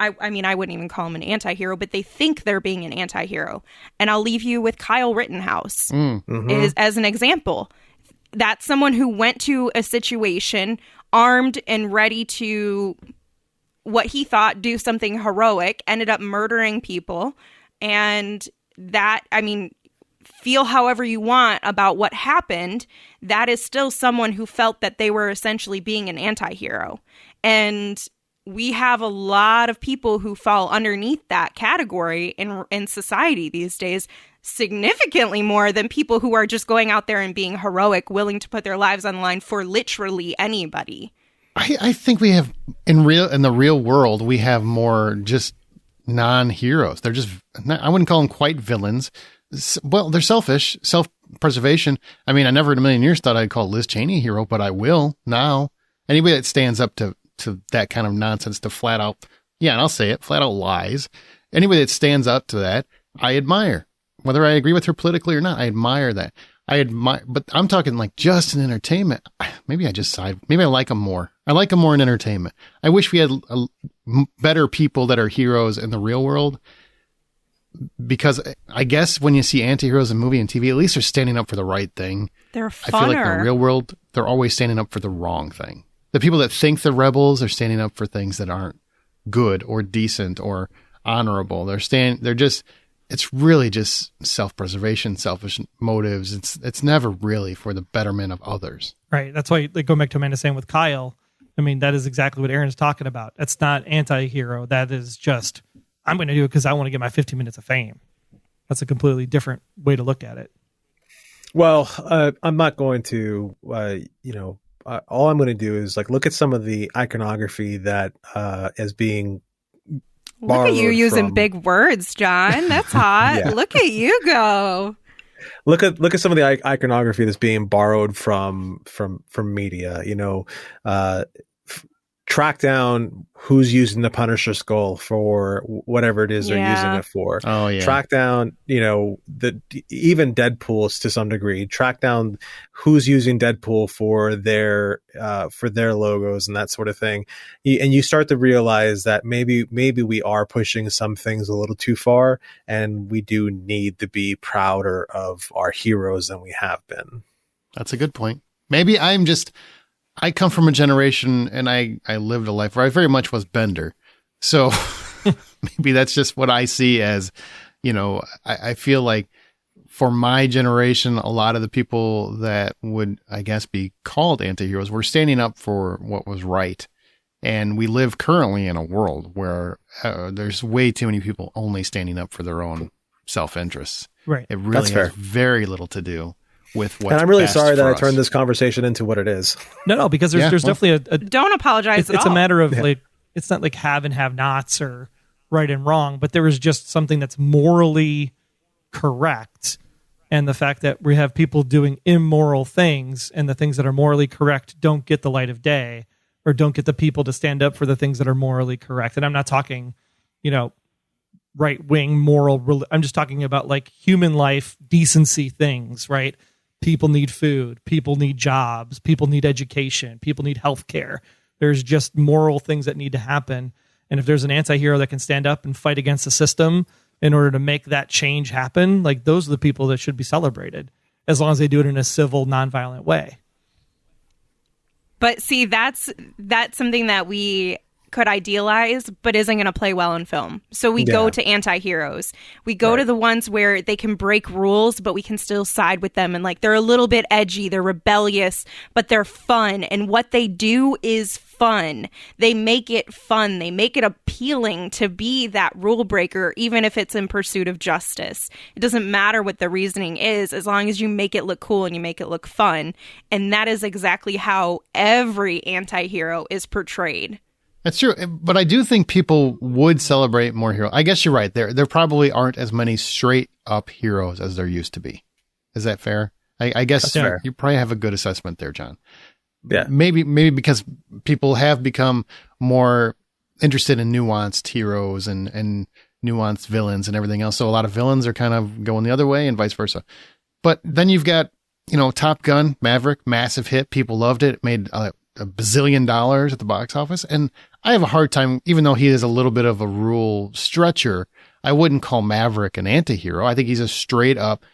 I mean, I wouldn't even call him an anti-hero, but they think they're being an anti-hero. And I'll leave you with Kyle Rittenhouse as an example. That's someone who went to a situation armed and ready to, what he thought, do something heroic, ended up murdering people. And that, I mean, feel however you want about what happened, that is still someone who felt that they were essentially being an anti-hero. And we have a lot of people who fall underneath that category in society these days, significantly more than people who are just going out there and being heroic, willing to put their lives on the line for literally anybody. I think we have in the real world, we have more just non-heroes. They're just, I wouldn't call them quite villains. Well, they're selfish, self-preservation. I mean, I never in a million years thought I'd call Liz Cheney a hero, but I will now. Anybody that stands up to that kind of nonsense, to flat out, yeah, and I'll say it, flat out lies. Anybody that stands up to that, I admire. Whether I agree with her politically or not, I admire that. But I'm talking like just in entertainment. Maybe I like them more. I like them more in entertainment. I wish we had better people that are heroes in the real world, because I guess when you see anti-heroes in movie and TV, at least they're standing up for the right thing. They're funner. I feel like in the real world, they're always standing up for the wrong thing. The people that think they're rebels are standing up for things that aren't good or decent or honorable. It's really just self-preservation, selfish motives. It's never really for the betterment of others. Right. That's why, like, going back to Amanda saying with Kyle, I mean, that is exactly what Aaron's talking about. That's not anti-hero. That is just, I'm going to do it because I want to get my 15 minutes of fame. That's a completely different way to look at it. Well, I'm not going to, all I'm going to do is look at some of the iconography that is being borrowed. Look at you using big words, John. That's hot. Yeah. Look at you go. Look at some of the iconography that's being borrowed from media. Track down who's using the Punisher skull for whatever it is they're using it for. Oh yeah. Track down, even Deadpool's to some degree. Track down who's using Deadpool for their logos and that sort of thing. And you start to realize that maybe we are pushing some things a little too far, and we do need to be prouder of our heroes than we have been. That's a good point. Maybe I come from a generation and I lived a life where I very much was Bender. So maybe that's just what I see as, I feel like for my generation, a lot of the people that would, I guess, be called anti-heroes were standing up for what was right. And we live currently in a world where there's way too many people only standing up for their own self-interests. Right. It really has very little to do with what. And I'm really sorry that I turned this conversation into what it is. No, because there's definitely a don't apologize at all. It's a matter of it's not like have and have nots or right and wrong, but there is just something that's morally correct. And the fact that we have people doing immoral things, and the things that are morally correct don't get the light of day, or don't get the people to stand up for the things that are morally correct. And I'm not talking, right-wing moral. I'm just talking about human life, decency things, right? People need food. People need jobs. People need education. People need healthcare. There's just moral things that need to happen. And if there's an anti-hero that can stand up and fight against the system in order to make that change happen, like those are the people that should be celebrated, as long as they do it in a civil, nonviolent way. But see, that's something that we could idealize, but isn't going to play well in film. So we go to anti-heroes. We go to the ones where they can break rules, but we can still side with them. And like, they're a little bit edgy, they're rebellious, but they're fun. And what they do is fun. They make it fun. They make it appealing to be that rule breaker, even if it's in pursuit of justice. It doesn't matter what the reasoning is, as long as you make it look cool and you make it look fun. And that is exactly how every anti-hero is portrayed. That's true, but I do think people would celebrate more heroes. I guess you're right. There probably aren't as many straight up heroes as there used to be. Is that fair? I guess fair. You probably have a good assessment there, John. Yeah. Maybe because people have become more interested in nuanced heroes and nuanced villains and everything else. So a lot of villains are kind of going the other way and vice versa. But then you've got, Top Gun, Maverick, massive hit. People loved it. It made $1 bazillion at the box office. And I have a hard time, even though he is a little bit of a rule stretcher, I wouldn't call Maverick an anti-hero. I think he's a straight up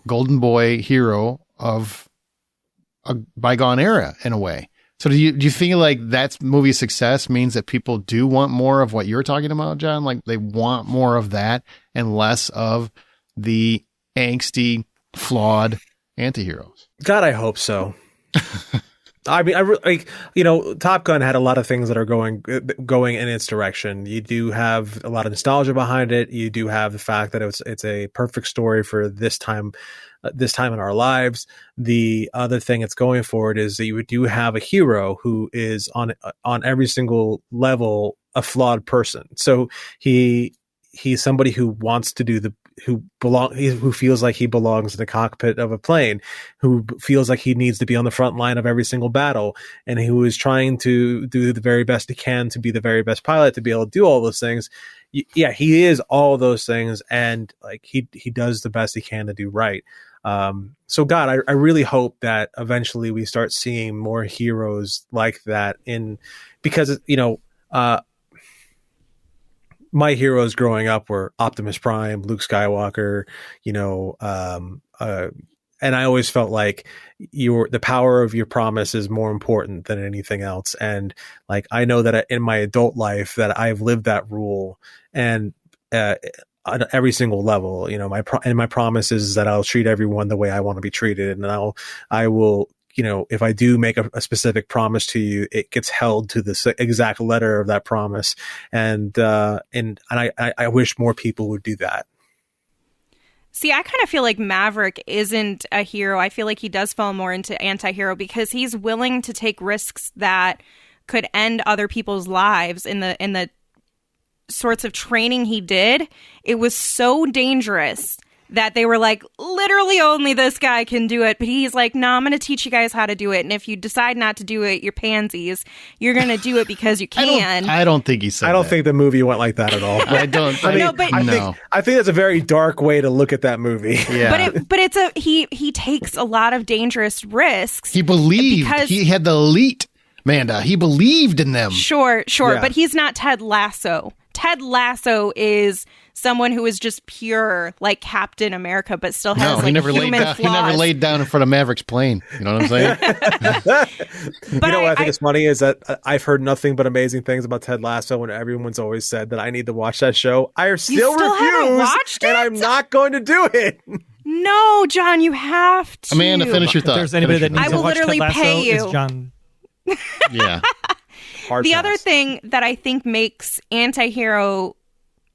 golden boy hero of a bygone era in a way. So do you feel like that movie success means that people do want more of what you're talking about, John? Like they want more of that and less of the angsty, flawed anti-heroes? God, I hope so. I mean, Top Gun had a lot of things that are going in its direction. You do have a lot of nostalgia behind it. You do have the fact that it's a perfect story for this time in our lives. The other thing it's going for it is that you do have a hero who is on every single level a flawed person. So he's somebody who wants to who feels like he belongs in the cockpit of a plane, who feels like he needs to be on the front line of every single battle, and who is trying to do the very best he can to be the very best pilot to be able to do all those things. Yeah, he is all those things, and like he does the best he can to do right. So God, I really hope that eventually we start seeing more heroes like that because my heroes growing up were Optimus Prime, Luke Skywalker, and I always felt like the power of your promise is more important than anything else. And like, I know that in my adult life that I've lived that rule and, on every single level, my promise is that I'll treat everyone the way I want to be treated. And I will, if I do make a specific promise to you, it gets held to the exact letter of that promise. And I wish more people would do that. See, I kind of feel like Maverick isn't a hero. I feel like he does fall more into anti-hero because he's willing to take risks that could end other people's lives in the sorts of training he did. It was so dangerous that they were like, literally only this guy can do it. But he's like, no, I'm going to teach you guys how to do it. And if you decide not to do it, you're pansies. You're going to do it because you can. I don't think he said I don't think the movie went like that at all. I don't. I think that's a very dark way to look at that movie. Yeah. But it's he takes a lot of dangerous risks. He believed. He had the elite, Manda. He believed in them. Sure. Yeah. But he's not Ted Lasso. Ted Lasso is someone who is just pure, like Captain America, but still has he never human laid down. flaws. He never laid down in front of Maverick's plane. You know what I'm saying? But what I think is funny is that I've heard nothing but amazing things about Ted Lasso, and everyone's always said that I need to watch that show. I still haven't refuse, watched it? and I'm not going to do it. No, John, you have to. Amanda, finish your thought. If there's anybody that needs I to will watch literally Ted Lasso, pay you. it's John. Yeah. The other thing that I think makes anti-hero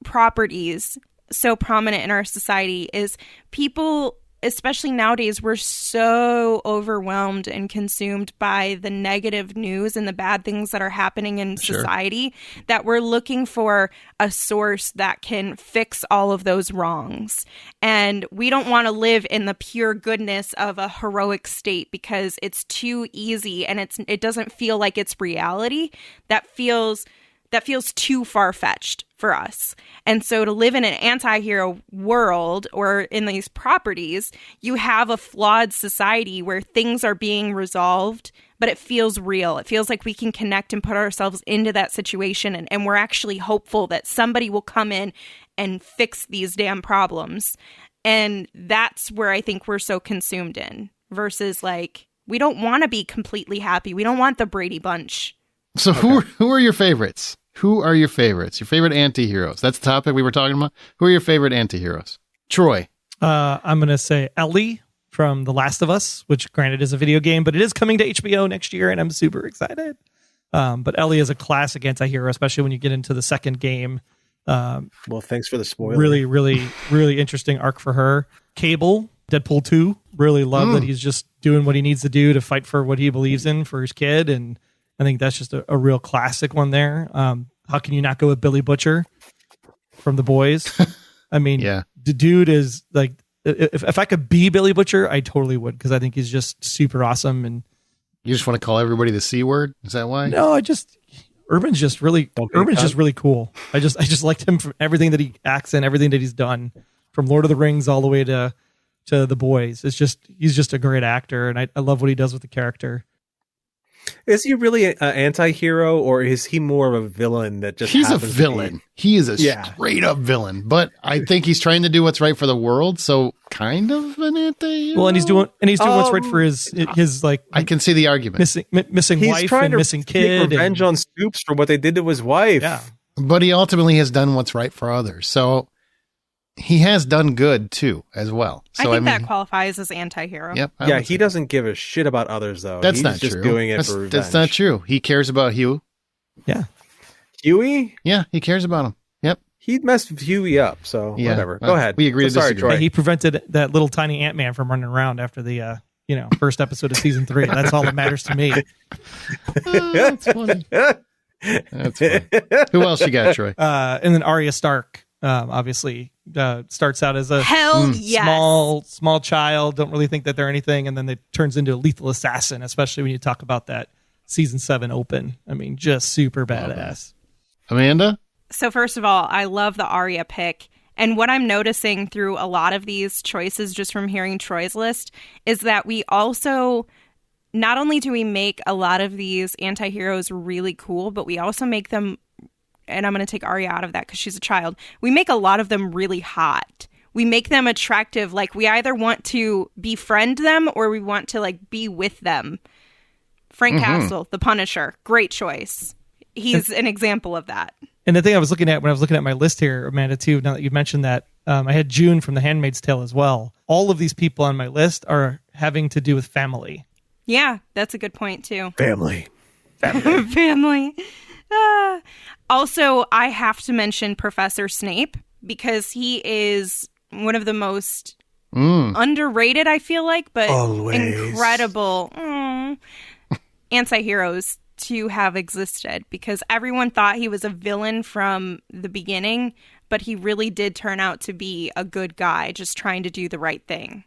properties so prominent in our society is people, especially nowadays, we're so overwhelmed and consumed by the negative news and the bad things that are happening in society that we're looking for a source that can fix all of those wrongs. And we don't want to live in the pure goodness of a heroic state because it's too easy and it doesn't feel like it's reality. That feels that feels too far-fetched for us. And so to live in an anti-hero world or in these properties, you have a flawed society where things are being resolved, but it feels real. It feels like we can connect and put ourselves into that situation, and we're actually hopeful that somebody will come in and fix these damn problems. And that's where I think we're so consumed in, versus like, we don't want to be completely happy. We don't want the Brady Bunch. So who are your favorites? Who are your favorites? Your favorite anti-heroes? That's the topic we were talking about. Who are your favorite anti-heroes? Troy. I'm going to say Ellie from The Last of Us, which granted is a video game, but it is coming to HBO next year, and I'm super excited. But Ellie is a classic anti-hero, especially when you get into the second game. Well, thanks for the spoiler. Really, really, really interesting arc for her. Cable, Deadpool 2, really love that he's just doing what he needs to do to fight for what he believes in for his kid, and I think that's just a real classic one there. How can you not go with Billy Butcher from The Boys? I mean, the dude is like, if I could be Billy Butcher, I totally would, because I think he's just super awesome. And you just want to call everybody the C word? Is that why? No, Urban's just really cool. I just liked him from everything that he acts in, everything that he's done, from Lord of the Rings all the way to The Boys. He's just a great actor, and I love what he does with the character. Is he really an anti-hero, or is he more of a villain that just He's a villain. He is a straight up villain, but I think he's trying to do what's right for the world, so kind of an anti-hero. Well, and he's doing what's right for his like, I can see the argument. Missing wife and missing kid. Take revenge on Scoops for what they did to his wife. Yeah. But he ultimately has done what's right for others. So he has done good too, as well. So I think that qualifies as anti-hero. Yep. Yeah, he doesn't give a shit about others, though. That's He's not just true. doing it for revenge. That's not true. He cares about Hugh. Yeah. Huey? Yeah, he cares about him. Yep. He messed Huey up, so whatever. Go ahead. We agree to Sorry, disagree. Troy. Yeah, he prevented that little tiny Ant-Man from running around after the first episode of season 3. That's all that matters to me. That's funny. That's funny. Who else you got, Troy? And then Arya Stark, obviously, starts out as a small child. Don't really think that they're anything, and then it turns into a lethal assassin. Especially when you talk about that season 7 open. I mean, just super badass. Amanda? So first of all, I love the Arya pick. And what I'm noticing through a lot of these choices, just from hearing Troy's list, is that we also, not only do we make a lot of these anti-heroes really cool, but we also make them, and I'm going to take Arya out of that because she's a child, we make a lot of them really hot. We make them attractive. Like, we either want to befriend them or we want to, like, be with them. Frank Castle, the Punisher, great choice. He's an example of that. And the thing I was looking at when I was looking at my list here, Amanda, too, now that you mentioned that, I had June from The Handmaid's Tale as well. All of these people on my list are having to do with family. Yeah, that's a good point, too. Family. Family. Also, I have to mention Professor Snape, because he is one of the most underrated, I feel like, but incredible anti-heroes to have existed, because everyone thought he was a villain from the beginning, but he really did turn out to be a good guy, just trying to do the right thing,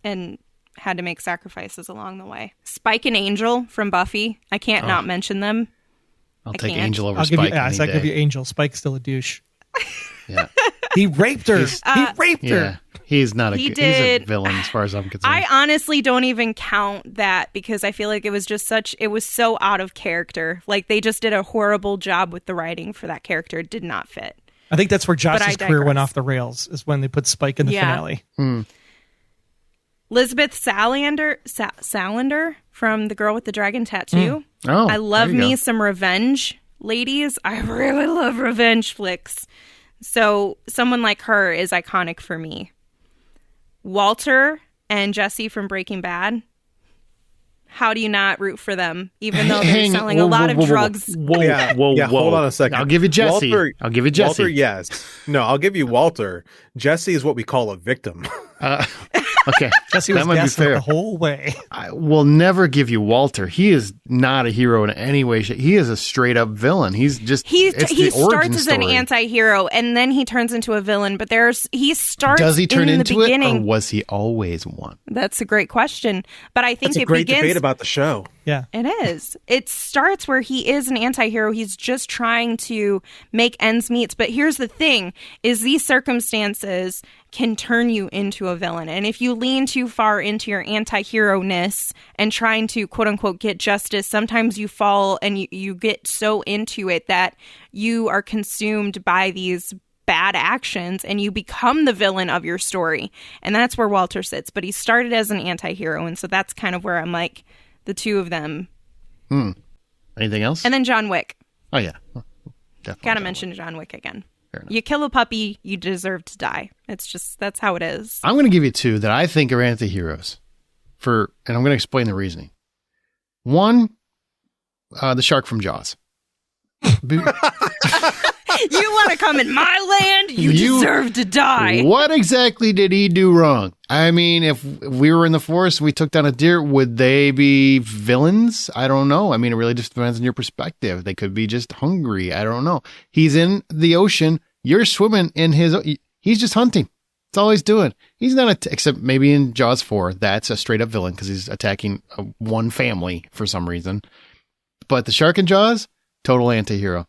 and had to make sacrifices along the way. Spike and Angel from Buffy. I can't not mention them. I'll take Angel over I'll Spike. I'll give you Angel. Spike's still a douche. Yeah. He raped her. He raped her. He's not he's a villain as far as I'm concerned. I honestly don't even count that, because I feel like it was just it was so out of character. Like, they just did a horrible job with the writing for that character. It did not fit. I think that's where Josh's career went off the rails, is when they put Spike in the finale. Elizabeth Salander from The Girl with the Dragon Tattoo. Oh, I love me some revenge, ladies. I really love revenge flicks. So someone like her is iconic for me. Walter and Jesse from Breaking Bad. How do you not root for them, even though they're selling a lot of drugs? Whoa. Hold on a second. I'll give you Jesse. Walter, yes. No, I'll give you Walter. Jesse is what we call a victim. Okay, Jesse that was might be guessing it fair. the whole way. I will never give you Walter. He is not a hero in any way. He is a straight up villain. He's just He it's the starts origin as an story. anti-hero and then he turns into a villain, but he starts Does he turn in into the beginning. it, or was he always one? That's a great question. But I think That's a it great begins debate about the show. Yeah. It is. It starts where he is an anti-hero. He's just trying to make ends meet. But here's the thing, is these circumstances can turn you into a villain. And if you lean too far into your anti-hero-ness and trying to, quote unquote, get justice, sometimes you fall and you get so into it that you are consumed by these bad actions and you become the villain of your story. And that's where Walter sits. But he started as an anti-hero. And so that's kind of where I'm like, the two of them. Anything else? And then John Wick. Oh yeah, definitely. Gotta mention John Wick again. Fair enough. You kill a puppy, you deserve to die. It's just, that's how it is. I'm going to give you two that I think are anti-heroes and I'm going to explain the reasoning. One, the shark from Jaws. You want to come in my land? You deserve to die. What exactly did he do wrong? I mean, if we were in the forest and we took down a deer, would they be villains? I don't know. I mean, it really just depends on your perspective. They could be just hungry. I don't know. He's in the ocean. You're swimming in he's just hunting. That's all he's doing. He's not, except maybe in Jaws 4, that's a straight up villain because he's attacking one family for some reason. But the shark in Jaws, total anti-hero.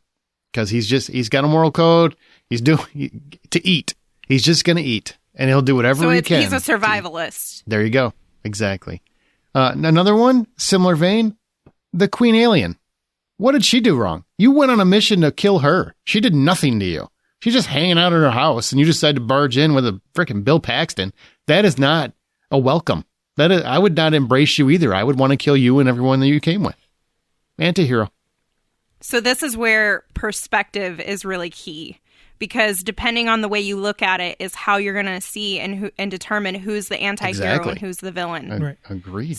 Because he's got a moral code. He's doing to eat. He's just going to eat. And he'll do whatever he can. He's a survivalist. There you go. Exactly. Another one, similar vein, the Queen Alien. What did she do wrong? You went on a mission to kill her. She did nothing to you. She's just hanging out at her house, and you decided to barge in with a freaking Bill Paxton. That is not a welcome. I would not embrace you either. I would want to kill you and everyone that you came with. Anti-hero. So this is where perspective is really key. Because depending on the way you look at it is how you're going to see and determine who's the anti-hero and who's the villain. Right. Agreed.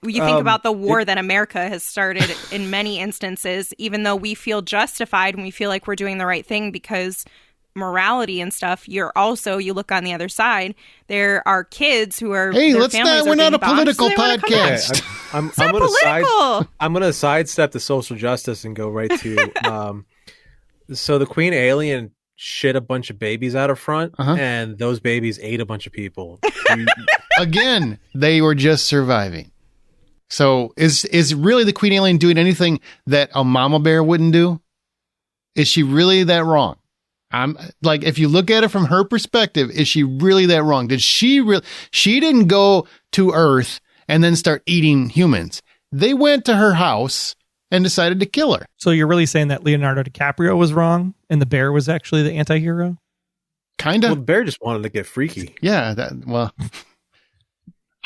You think about the war that America has started in many instances, even though we feel justified and we feel like we're doing the right thing because morality and stuff, you look on the other side, there are kids who are, hey, we're not a political podcast. I'm going to sidestep the social justice and go right to, so the Queen Alien shit a bunch of babies out of front, and those babies ate a bunch of people. Again, they were just surviving. So is really the Queen Alien doing anything that a mama bear wouldn't do? Is she really that wrong? I'm like, if you look at it from her perspective, is she really that wrong? She didn't go to Earth and then start eating humans. They went to her house and decided to kill her. So you're really saying that Leonardo DiCaprio was wrong and the bear was actually the anti-hero? Kind of. Well, the bear just wanted to get freaky. Yeah.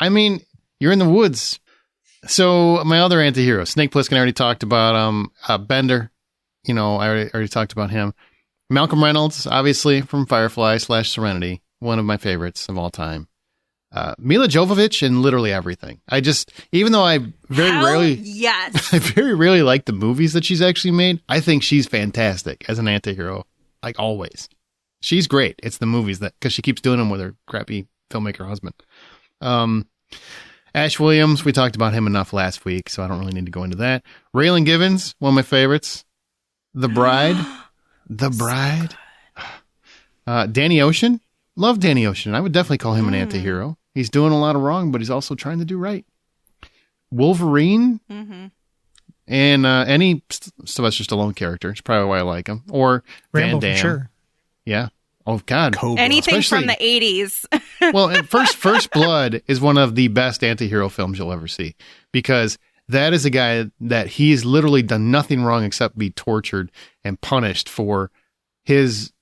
I mean, you're in the woods. So my other anti-hero, Snake Plissken, I already talked about. Bender, I already talked about him. Malcolm Reynolds, obviously from Firefly / Serenity, one of my favorites of all time. Mila Jovovich in literally everything. Even though I very rarely like the movies that she's actually made, I think she's fantastic as an anti-hero, like always. She's great. It's the movies because she keeps doing them with her crappy filmmaker husband. Ash Williams, we talked about him enough last week, so I don't really need to go into that. Raylan Givens, one of my favorites. The Bride. The Bride. Danny Ocean. Love Danny Ocean. I would definitely call him an anti-hero. He's doing a lot of wrong, but he's also trying to do right. Wolverine. Mm-hmm. And any Sylvester Stallone character. It's probably why I like him. Or Rambo, Van Damme. for sure. Yeah. Oh, God. Cobra. Anything from the 80s. Well, First Blood is one of the best anti-hero films you'll ever see. Because that is a guy that he's literally done nothing wrong except be tortured and punished for his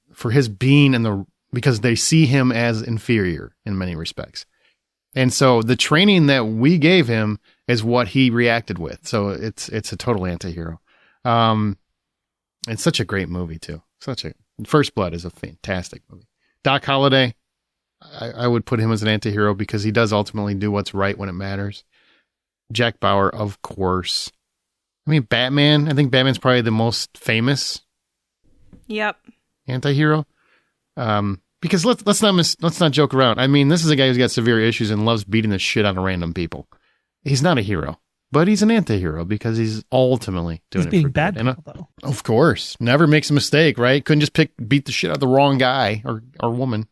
being because they see him as inferior in many respects. And so the training that we gave him is what he reacted with. So it's a total anti-hero. It's such a great movie too. First Blood is a fantastic movie. Doc Holliday, I would put him as an anti-hero because he does ultimately do what's right when it matters. Jack Bauer, of course. I mean, Batman. I think Batman's probably the most famous Yep. anti-hero. Because let's not joke around. I mean, this is a guy who's got severe issues and loves beating the shit out of random people. He's not a hero, but he's an anti-hero because he's ultimately doing it being for bad good. people, though. Of course, never makes a mistake, right? Couldn't just beat the shit out of the wrong guy or woman.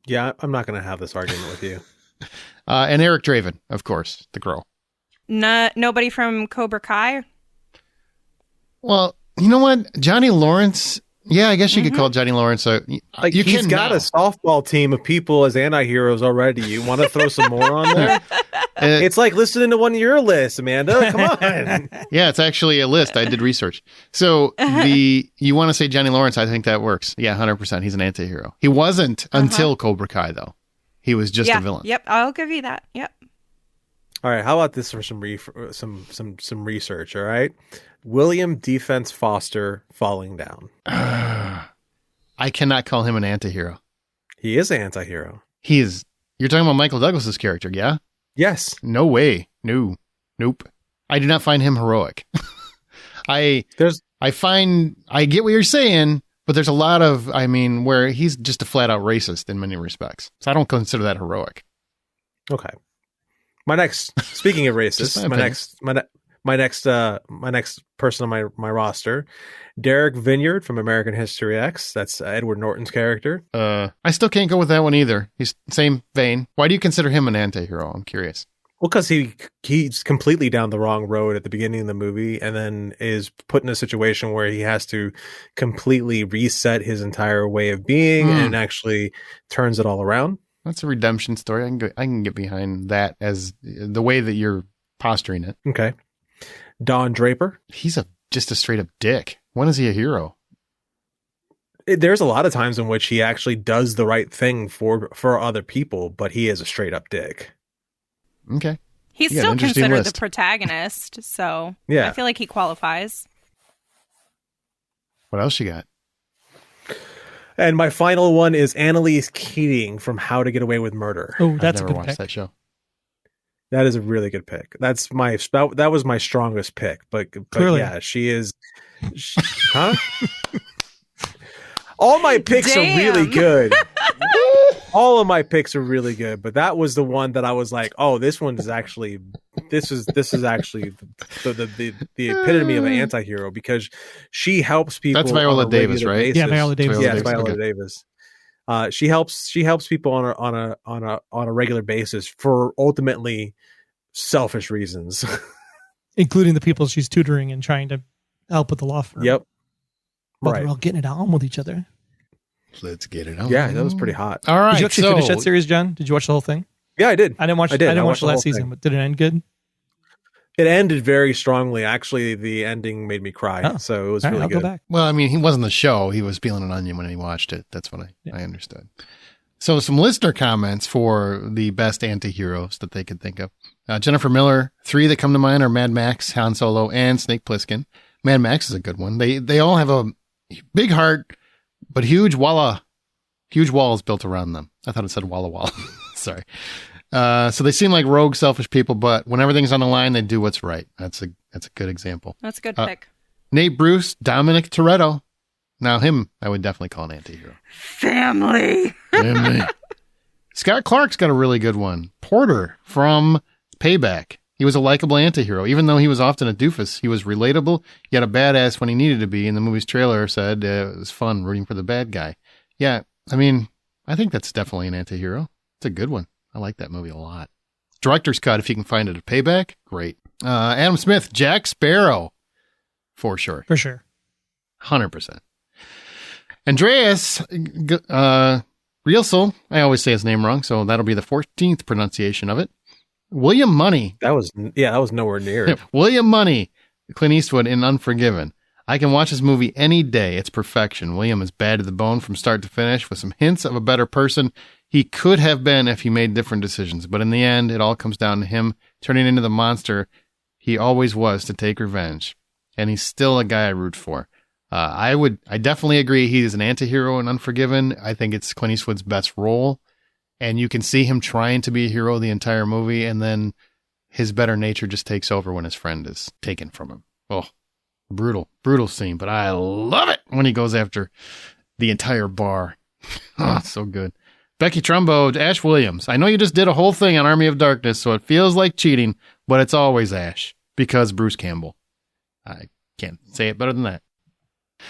Yeah, I'm not going to have this argument with you. And Eric Draven, of course, the Crow. Nobody from Cobra Kai. Well, you know what, Johnny Lawrence. Yeah, I guess you could call Johnny Lawrence He's got a softball team of people as anti-heroes already. You want to throw some more on there? It's like listening to one of your lists, Amanda. Come on. Yeah, it's actually a list. I did research. So you want to say Johnny Lawrence? I think that works. Yeah, 100%. He's an anti-hero. He wasn't until Cobra Kai, though. He was just a villain. Yep, I'll give you that. Yep. All right, how about this for some research? All right, William Defense Foster falling down. I cannot call him an anti-hero. He is an anti-hero. He is. You're talking about Michael Douglas's character, yeah? Yes. No way. No. Nope. I do not find him heroic. I get what you're saying, but there's a lot of, where he's just a flat out racist in many respects. So I don't consider that heroic. Okay. Speaking of racist, my next person on my roster, Derek Vineyard from American History X. That's Edward Norton's character. I still can't go with that one either. He's same vein. Why do you consider him an anti-hero? I'm curious. Well, because he's completely down the wrong road at the beginning of the movie, and then is put in a situation where he has to completely reset his entire way of being, and actually turns it all around. That's a redemption story. I can get behind that as the way that you're posturing it. Okay. Don Draper. He's just a straight up dick. When is he a hero? There's a lot of times in which he actually does the right thing for other people, but he is a straight up dick. Okay. He's still considered the protagonist, so yeah. I feel like he qualifies. What else you got? And my final one is Annalise Keating from How to Get Away with Murder. Oh, that's I've a never good watched pick. that show. That is a really good pick. That was my strongest pick, but Clearly. Yeah, she is. Huh? All my picks are really good. All of my picks are really good, but that was the one that I was like, oh, this is actually the epitome of an anti-hero, because she helps people. That's Viola Davis, right? Basis. Yeah, Viola Davis. Yeah, Viola okay. Davis. She helps people on a regular basis for ultimately selfish reasons, including the people she's tutoring and trying to help with the law firm. Yep. But right. they're all getting it on with each other. Let's get it on. Yeah, that was pretty hot. All right. Did you actually finish that series, John? Did you watch the whole thing? Yeah, I did. I didn't watch the last season, but did it end good? It ended very strongly. Actually, the ending made me cry. So it was really I'll good. Go back. Well, he wasn't the show. He was peeling an onion when he watched it. That's what I understood. So some listener comments for the best anti-heroes that they could think of. Jennifer Miller, 3 that come to mind are Mad Max, Han Solo, and Snake Plissken. Mad Max is a good one. They all have a big heart, but huge walls built around them. I thought it said Walla Walla. Sorry. So they seem like rogue, selfish people, but when everything's on the line, they do what's right. That's a good example. That's a good pick. Nate Bruce, Dominic Toretto. Now him, I would definitely call an anti-hero. Family. Scott Clark's got a really good one. Porter from Payback. He was a likable anti-hero. Even though he was often a doofus, he was relatable, yet a badass when he needed to be. And the movie's trailer said it was fun rooting for the bad guy. Yeah, I think that's definitely an anti-hero. It's a good one. I like that movie a lot. Director's cut, if you can find it at Payback, great. Adam Smith, Jack Sparrow, for sure. For sure. 100%. Andreas Rielsel, I always say his name wrong, so that'll be the 14th pronunciation of it. William Money. That was nowhere near it. William Money, Clint Eastwood in Unforgiven. I can watch this movie any day. It's perfection. William is bad to the bone from start to finish with some hints of a better person he could have been if he made different decisions. But in the end, it all comes down to him turning into the monster he always was to take revenge. And he's still a guy I root for. I definitely agree he is an anti-hero in Unforgiven. I think it's Clint Eastwood's best role. And you can see him trying to be a hero the entire movie, and then his better nature just takes over when his friend is taken from him. Oh, brutal scene, but I love it when he goes after the entire bar. Oh, so good. Becky Trumbo, Ash Williams. I know you just did a whole thing on Army of Darkness, so it feels like cheating, but it's always Ash because Bruce Campbell. I can't say it better than that.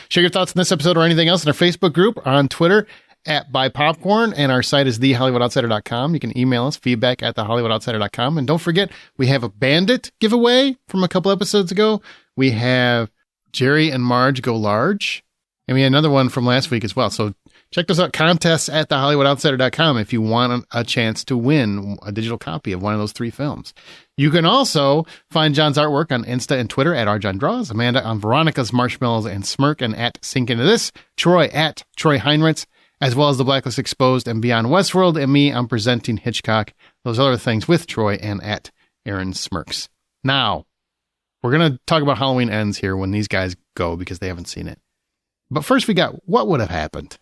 Share your thoughts on this episode or anything else in our Facebook group or on Twitter at Buy Popcorn, and our site is thehollywoodoutsider.com. You can email us, feedback at thehollywoodoutsider.com. And don't forget, we have a Bandit giveaway from a couple episodes ago. We have Jerry and Marge Go Large, and we had another one from last week as well. So check those out, contests at thehollywoodoutsider.com if you want a chance to win a digital copy of one of those 3 films. You can also find John's artwork on Insta and Twitter at rjohndraws, Amanda on Veronica's Marshmallows and Smirk and at Sink Into This, Troy at Troy Heinrichs, as well as The Blacklist Exposed and Beyond Westworld, and me, I'm presenting Hitchcock, those other things with Troy and at Aaron Smirks. Now, we're going to talk about Halloween Ends here when these guys go because they haven't seen it. But first we got what would have happened.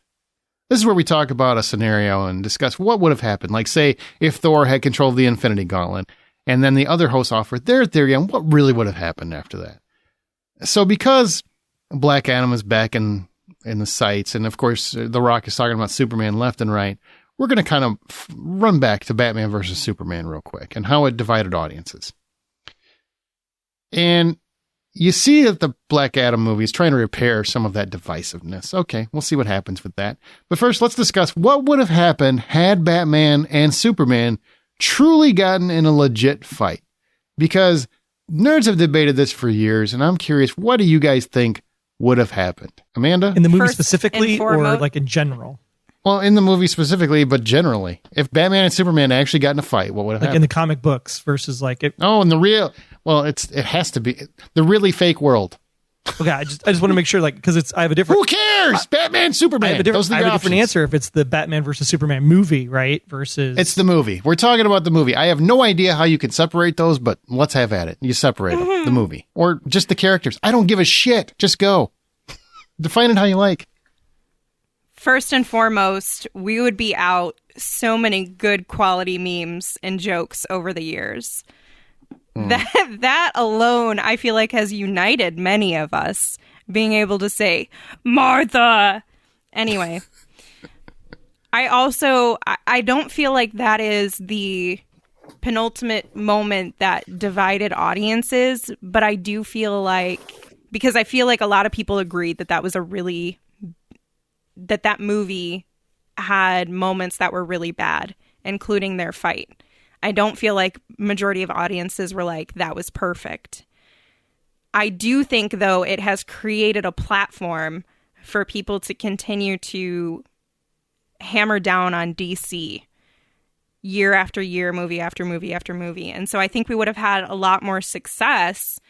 This is where we talk about a scenario and discuss what would have happened. Like, say, if Thor had control of the Infinity Gauntlet, and then the other hosts offered their theory on what really would have happened after that. So because Black Adam is back in the sights, and of course, The Rock is talking about Superman left and right, we're going to kind of run back to Batman versus Superman real quick and how it divided audiences. And you see that the Black Adam movie is trying to repair some of that divisiveness. Okay, we'll see what happens with that. But first, let's discuss what would have happened had Batman and Superman truly gotten in a legit fight. Because nerds have debated this for years, and I'm curious, what do you guys think would have happened? Amanda? In the movie First specifically, and or foremost- like in general? Well, in the movie specifically, but generally. If Batman and Superman actually got in a fight, what would have Like happened? in the comic books versus like it. Oh, in the real... Well, it has to be the really fake world. Okay, I just want to make sure, like, because I have a different. Who cares? Batman, Superman. I have a different, Those are I the have a different options. answer if it's the Batman versus Superman movie, right? Versus It's the movie. We're talking about the movie. I have no idea how you can separate those, but let's have at it. You separate them, the movie. Or just the characters. I don't give a shit. Just go. Define it how you like. First and foremost, we would be out so many good quality memes and jokes over the years. That alone, I feel like, has united many of us, being able to say, Martha! Anyway. I don't feel like that is the penultimate moment that divided audiences, but I do feel like, because I feel like a lot of people agreed that was that movie had moments that were really bad, including their fight. I don't feel like majority of audiences were like, that was perfect. I do think, though, it has created a platform for people to continue to hammer down on DC year after year, movie after movie after movie. And so I think we would have had a lot more success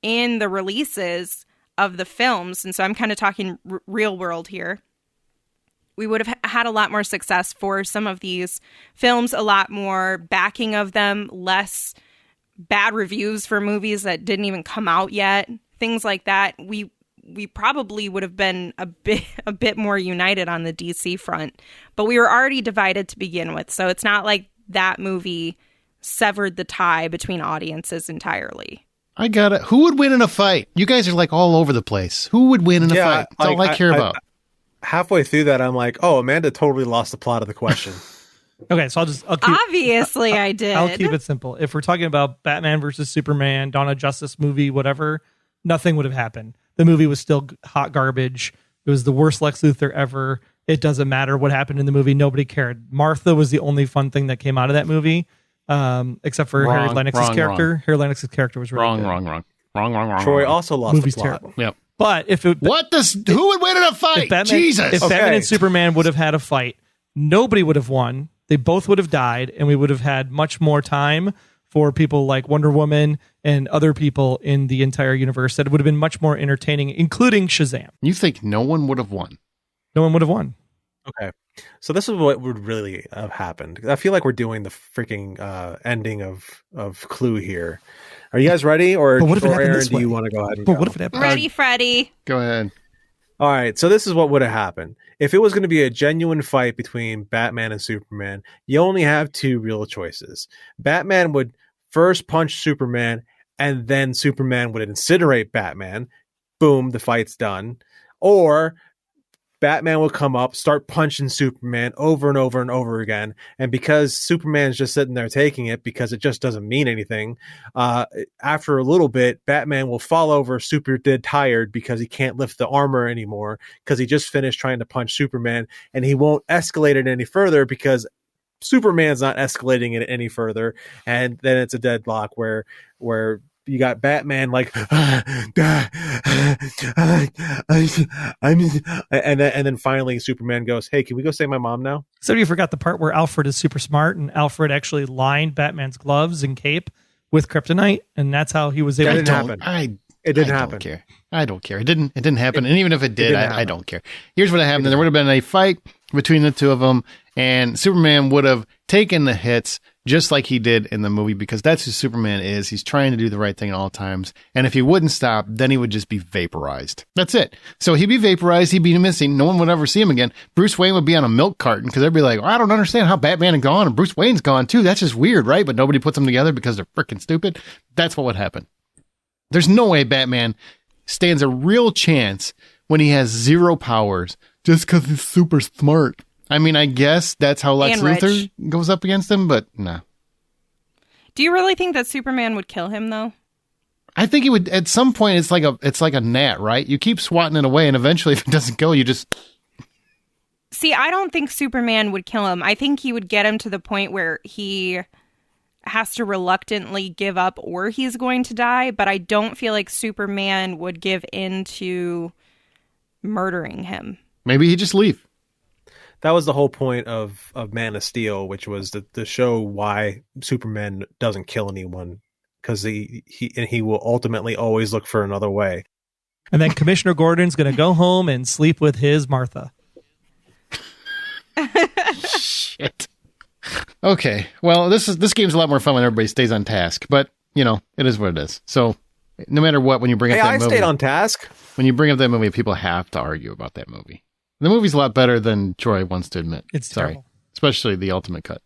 in the releases of the films. And so I'm kind of talking real world here. We would have had a lot more success for some of these films, a lot more backing of them, less bad reviews for movies that didn't even come out yet, things like that. We probably would have been a bit more united on the DC front, but we were already divided to begin with. So it's not like that movie severed the tie between audiences entirely. I got it. Who would win in a fight? You guys are like all over the place. Who would win in a fight? That's all I care about. Halfway through that, I'm like, oh, Amanda totally lost the plot of the question. Okay, so I'll keep, Obviously, I did. I'll keep it simple. If we're talking about Batman versus Superman, Dawn of Justice movie, whatever, nothing would have happened. The movie was still hot garbage. It was the worst Lex Luthor ever. It doesn't matter what happened in the movie. Nobody cared. Martha was the only fun thing that came out of that movie, except for Harry Lennox's character. Harry Lennox's character was really good. Wrong. Troy also lost Movie's the plot. terrible. Yep. But if it, Who would win in a fight? Jesus. If Batman and Superman would have had a fight, nobody would have won. They both would have died, and we would have had much more time for people like Wonder Woman and other people in the entire universe. That it would have been much more entertaining, including Shazam. You think no one would have won? No one would have won. Okay. So this is what would really have happened. I feel like we're doing the freaking ending of Clue here. Are you guys ready? Or, But what if it happened Aaron, this do you way? want to go ahead and But go? what if it happened? Ready, Freddy. Go ahead. All right, so this is what would have happened. If it was going to be a genuine fight between Batman and Superman, you only have two real choices. Batman would first punch Superman, and then Superman would incinerate Batman. Boom, the fight's done. Or Batman will come up, start punching Superman over and over and over again. And because Superman's just sitting there taking it because it just doesn't mean anything, after a little bit, Batman will fall over super dead tired because he can't lift the armor anymore because he just finished trying to punch Superman, and he won't escalate it any further because Superman's not escalating it any further. And then it's a deadlock where you got Batman like, and then finally Superman goes, "Hey, can we go save my mom now?" So you forgot the part where Alfred is super smart, and Alfred actually lined Batman's gloves and cape with kryptonite, and that's how he was able That to. didn't happen. It didn't happen. I don't care. It didn't happen. And even if it did, I don't care. Here's what happened. There would have been a fight between the two of them, and Superman would have taken the hits just like he did in the movie, because that's who Superman is. He's trying to do the right thing at all times. And if he wouldn't stop, then he would just be vaporized. That's it. So he'd be vaporized. He'd be missing. No one would ever see him again. Bruce Wayne would be on a milk carton because they'd be like, I don't understand how Batman is gone and Bruce Wayne's gone too. That's just weird, right? But nobody puts them together because they're freaking stupid. That's what would happen. There's no way Batman stands a real chance when he has zero powers just because he's super smart. I mean, I guess that's how Lex Luthor goes up against him, but nah. Do you really think that Superman would kill him, though? I think he would. At some point, it's like a gnat, right? You keep swatting it away, and eventually, if it doesn't go, you just... See, I don't think Superman would kill him. I think he would get him to the point where he has to reluctantly give up or he's going to die, but I don't feel like Superman would give in to murdering him. Maybe he'd just leave. That was the whole point of Man of Steel, which was to show why Superman doesn't kill anyone, because he will ultimately always look for another way. And then Commissioner Gordon's going to go home and sleep with his Martha. Shit. Okay. Well, this game's a lot more fun when everybody stays on task, but you know, it is what it is. So no matter what, when you bring up that movie, I stayed on task. When you bring up that movie, people have to argue about that movie. The movie's a lot better than Troy wants to admit. It's terrible. Especially the ultimate cut.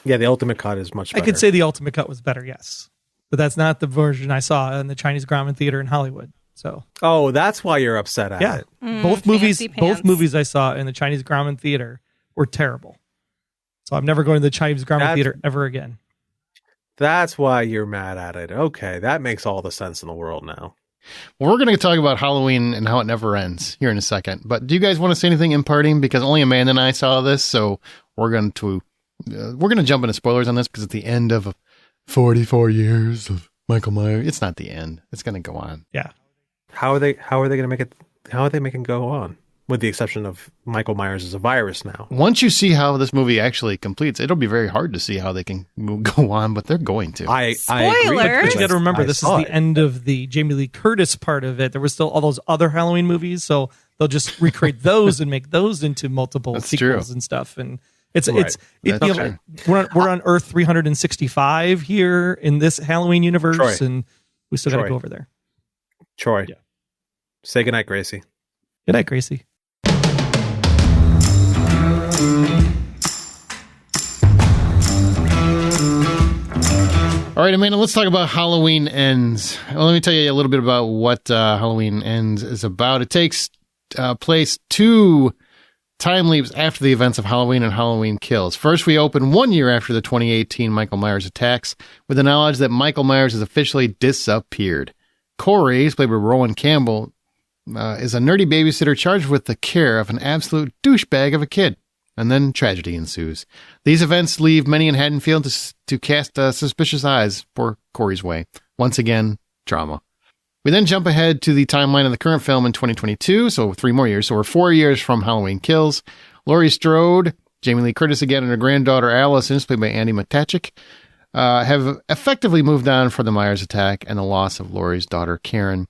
Yeah, the ultimate cut is much better. I could say the ultimate cut was better, yes. But that's not the version I saw in the Chinese Grauman Theater in Hollywood. So, oh, that's why you're upset at it. Both movies I saw in the Chinese Grauman Theater were terrible. So I'm never going to the Chinese Grauman Theater ever again. That's why you're mad at it. Okay, that makes all the sense in the world now. Well, we're going to talk about Halloween and how it never ends here in a second. But do you guys want to say anything in parting? Because only Amanda and I saw this, so we're going to jump into spoilers on this because it's the end of 44 years of Michael Myers. It's not the end. It's going to go on. Yeah. How are they going to make it? How are they making it go on? With the exception of Michael Myers is a virus now. Once you see how this movie actually completes, it'll be very hard to see how they can go on, but they're going to. I agree. But you got to remember, this is the end of the Jamie Lee Curtis part of it. There was still all those other Halloween movies, so they'll just recreate those and make those into multiple sequels and stuff. And we're on Earth 365 here in this Halloween universe, Troy. And we still got to go over there. Troy, say goodnight, Gracie. Good night, Gracie. All right, Amanda, let's talk about Halloween Ends. Well, let me tell you a little bit about what Halloween Ends is about. It takes place 2 time leaps after the events of Halloween and Halloween Kills. First, we open 1 year after the 2018 Michael Myers attacks with the knowledge that Michael Myers has officially disappeared. Corey, played by Rowan Campbell, is a nerdy babysitter charged with the care of an absolute douchebag of a kid. And then tragedy ensues. These events leave many in Haddonfield to cast suspicious eyes for Corey's way. Once again, drama. We then jump ahead to the timeline of the current film in 2022, so 3 more years. So we're 4 years from Halloween Kills. Laurie Strode, Jamie Lee Curtis again, and her granddaughter Allison, played by Andy Matachik, have effectively moved on for the Myers attack and the loss of Laurie's daughter Karen.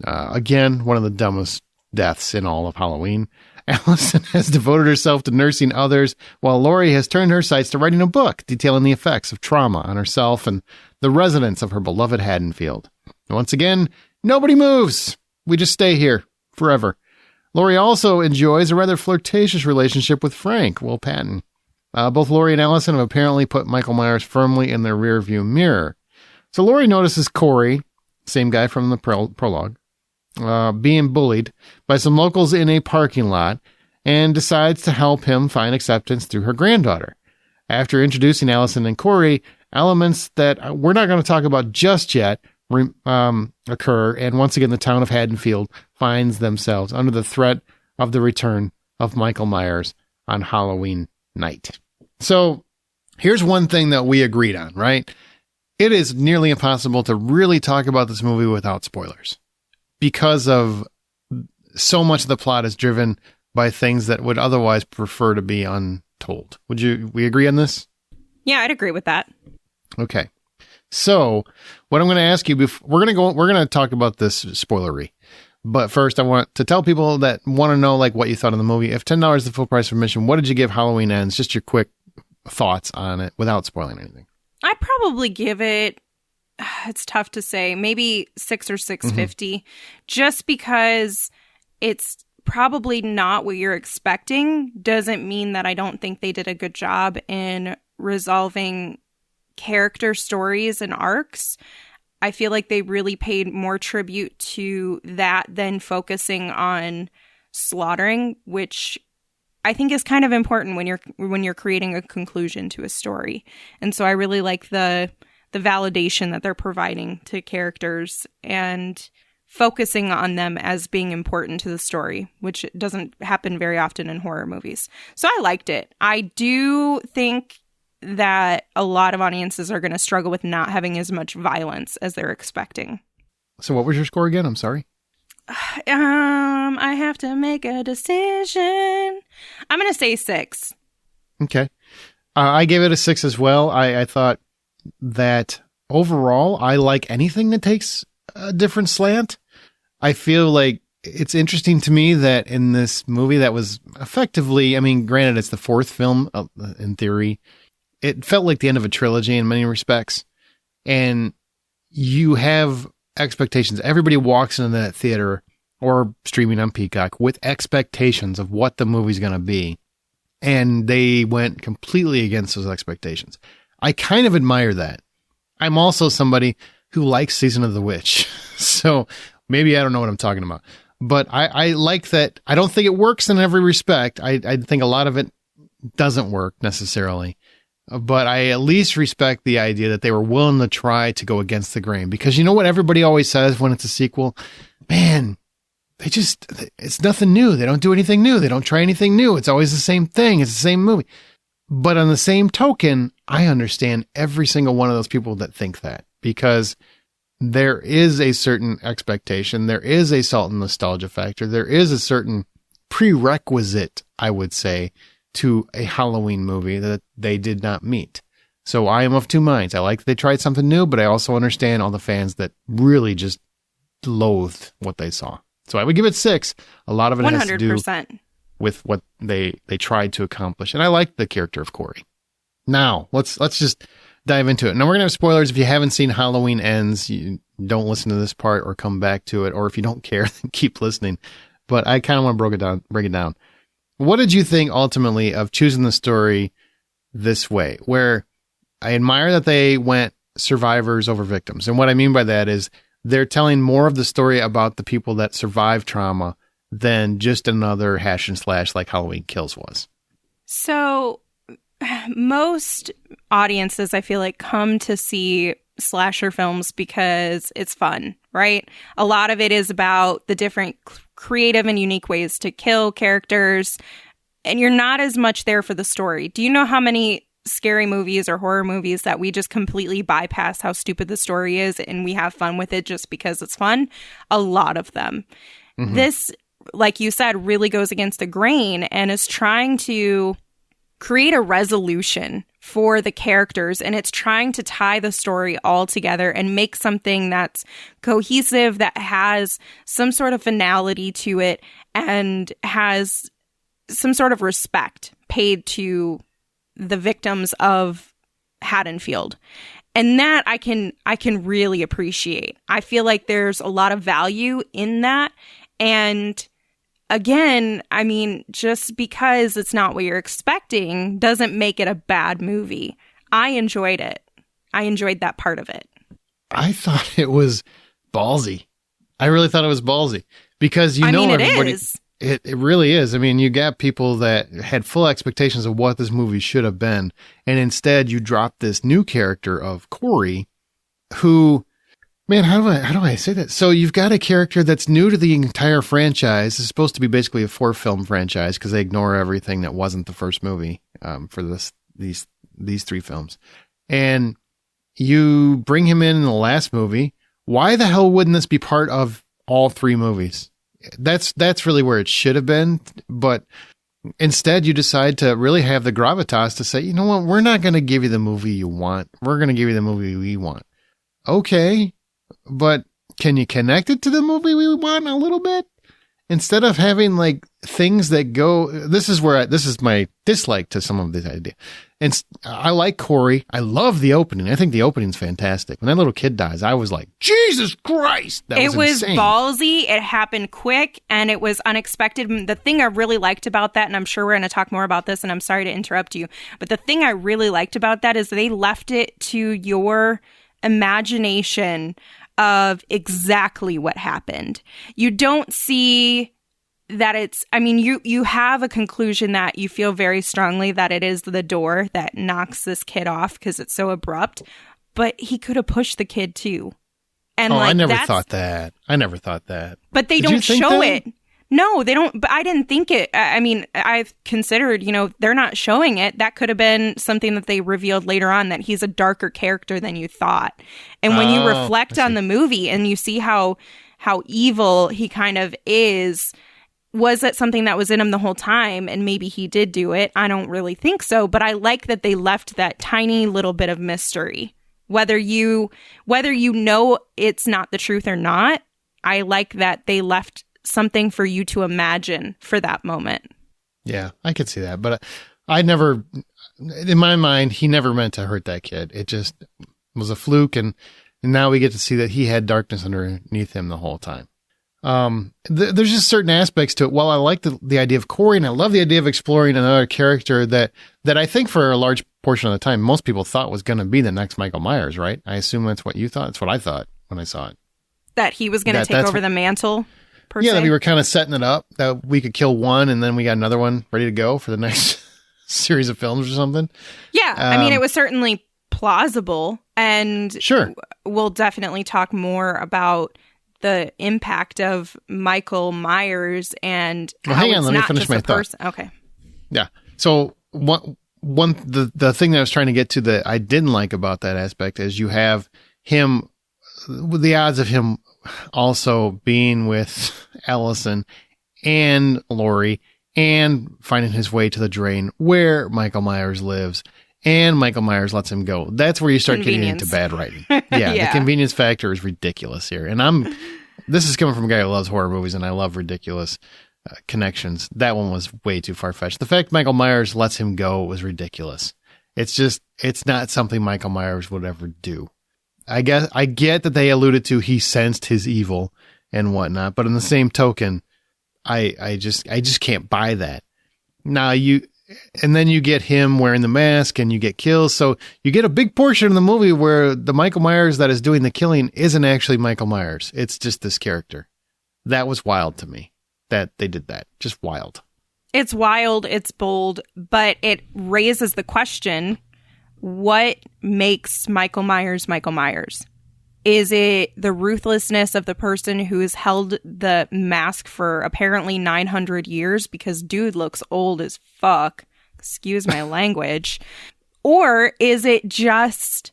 Again, one of the dumbest deaths in all of Halloween. Allison has devoted herself to nursing others, while Laurie has turned her sights to writing a book detailing the effects of trauma on herself and the residents of her beloved Haddonfield. And once again, nobody moves. We just stay here forever. Laurie also enjoys a rather flirtatious relationship with Frank, Will Patton. Both Laurie and Allison have apparently put Michael Myers firmly in their rearview mirror. So Laurie notices Corey, same guy from the prologue, being bullied by some locals in a parking lot, and decides to help him find acceptance through her granddaughter. After introducing Allison and Corey, elements that we're not going to talk about just yet occur, and once again the town of Haddonfield finds themselves under the threat of the return of Michael Myers on Halloween night. So here's one thing that we agreed on, right? It is nearly impossible to really talk about this movie without spoilers, because of so much of the plot is driven by things that would otherwise prefer to be untold. We agree on this? Yeah, I'd agree with that. Okay. So what I'm going to ask you, we're going to talk about this spoilery. But first I want to tell people that want to know like what you thought of the movie. If $10 is the full price of admission, what did you give Halloween Ends? Just your quick thoughts on it without spoiling anything. I'd probably give it, it's tough to say, maybe 6 or 650, just because it's probably not what you're expecting doesn't mean that I don't think they did a good job in resolving character stories and arcs. I feel like they really paid more tribute to that than focusing on slaughtering, which I think is kind of important when you're creating a conclusion to a story. And so I really like the validation that they're providing to characters and focusing on them as being important to the story, which doesn't happen very often in horror movies. So I liked it. I do think that a lot of audiences are going to struggle with not having as much violence as they're expecting. So what was your score again? I'm sorry. I have to make a decision. I'm going to say 6. Okay. I gave it a 6 as well. I thought that overall, I like anything that takes a different slant. I feel like it's interesting to me that in this movie that was effectively, I mean, granted, it's the 4th film in theory. It felt like the end of a trilogy in many respects. And you have expectations. Everybody walks into that theater or streaming on Peacock with expectations of what the movie's going to be. And they went completely against those expectations. I kind of admire that. I'm also somebody who likes Season of the Witch. So maybe I don't know what I'm talking about. But I like that. I don't think it works in every respect. I think a lot of it doesn't work necessarily. But I at least respect the idea that they were willing to try to go against the grain. Because you know what everybody always says when it's a sequel? Man, it's nothing new. They don't do anything new. They don't try anything new. It's always the same thing. It's the same movie. But on the same token, I understand every single one of those people that think that. Because there is a certain expectation. There is a salt and nostalgia factor. There is a certain prerequisite, I would say, to a Halloween movie that they did not meet. So I am of two minds. I like that they tried something new, but I also understand all the fans that really just loathed what they saw. So I would give it 6. A lot of it 100%. Has to do with what they tried to accomplish. And I like the character of Corey. Now, let's just dive into it. Now, we're going to have spoilers. If you haven't seen Halloween Ends, you don't listen to this part or come back to it. Or if you don't care, then keep listening. But I kind of want to break it down. What did you think ultimately of choosing the story this way? Where I admire that they went survivors over victims. And what I mean by that is they're telling more of the story about the people that survived trauma than just another hash and slash like Halloween Kills was. So most audiences, I feel like, come to see slasher films because it's fun, right? A lot of it is about the different creative and unique ways to kill characters, and you're not as much there for the story. Do you know how many scary movies or horror movies that we just completely bypass how stupid the story is and we have fun with it just because it's fun? A lot of them. Mm-hmm. This, like you said, really goes against the grain and is trying to create a resolution for the characters, and it's trying to tie the story all together and make something that's cohesive, that has some sort of finality to it and has some sort of respect paid to the victims of Haddonfield. And that I can really appreciate. I feel like there's a lot of value in that. And again, I mean, just because it's not what you're expecting doesn't make it a bad movie. I enjoyed it. I enjoyed that part of it. I thought it was ballsy. I really thought it was ballsy because everybody. It is. It really is. I mean, you got people that had full expectations of what this movie should have been, and instead you drop this new character of Corey, who, man, how do I say that? So you've got a character that's new to the entire franchise. It's supposed to be basically a 4-film franchise because they ignore everything that wasn't the first movie for these 3 films, and you bring him in the last movie. Why the hell wouldn't this be part of all 3 movies? That's really where it should have been, but instead you decide to really have the gravitas to say, you know what, we're not going to give you the movie you want. We're going to give you the movie we want. Okay, but can you connect it to the movie we want a little bit? Instead of having like things that go, this is my dislike to some of this idea. And I like Corey. I love the opening. I think the opening's fantastic. When that little kid dies, I was like, Jesus Christ. It was insane. Ballsy. It happened quick and it was unexpected. The thing I really liked about that, and I'm sure we're going to talk more about this, and I'm sorry to interrupt you, but the thing I really liked about that is they left it to your imagination of exactly what happened. You don't see that you have a conclusion that you feel very strongly that it is the door that knocks this kid off because it's so abrupt, but he could have pushed the kid too. And I never thought that. But they don't show it. No, they don't. But I didn't think it. I mean, I've considered, they're not showing it. That could have been something that they revealed later on, that he's a darker character than you thought. And when you reflect on the movie and you see how evil he kind of is, was that something that was in him the whole time? And maybe he did do it. I don't really think so. But I like that they left that tiny little bit of mystery. Whether you know it's not the truth or not, I like that they left something for you to imagine for that moment. Yeah, I could see that. But I never, in my mind, he never meant to hurt that kid. It just was a fluke. And now we get to see that he had darkness underneath him the whole time. There's just certain aspects to it. While I like the idea of Corey, and I love the idea of exploring another character that I think for a large portion of the time, most people thought was going to be the next Michael Myers, right? I assume that's what you thought. That's what I thought when I saw it. That he was going to take over the mantle, per se? That we were kind of setting it up, that we could kill one and then we got another one ready to go for the next series of films or something. Yeah, I mean, it was certainly plausible. And sure, we'll definitely talk more about the impact of Michael Myers and hang on, let me finish my thought. Okay. Yeah. So the thing that I was trying to get to that I didn't like about that aspect is you have him, with the odds of him also being with Allison and Laurie and finding his way to the drain where Michael Myers lives, and Michael Myers lets him go. That's where you start getting into bad writing. Yeah, the convenience factor is ridiculous here. And this is coming from a guy who loves horror movies, and I love ridiculous connections. That one was way too far-fetched. The fact Michael Myers lets him go was ridiculous. It's not something Michael Myers would ever do. I get that they alluded to he sensed his evil and whatnot, but in the same token, I just can't buy that. Now and then you get him wearing the mask and you get kills. So you get a big portion of the movie where the Michael Myers that is doing the killing isn't actually Michael Myers. It's just this character. That was wild to me that they did that. Just wild. It's wild. It's bold, but it raises the question, what makes Michael Myers Michael Myers? Is it the ruthlessness of the person who has held the mask for apparently 900 years because dude looks old as fuck? Excuse my language. Or is it just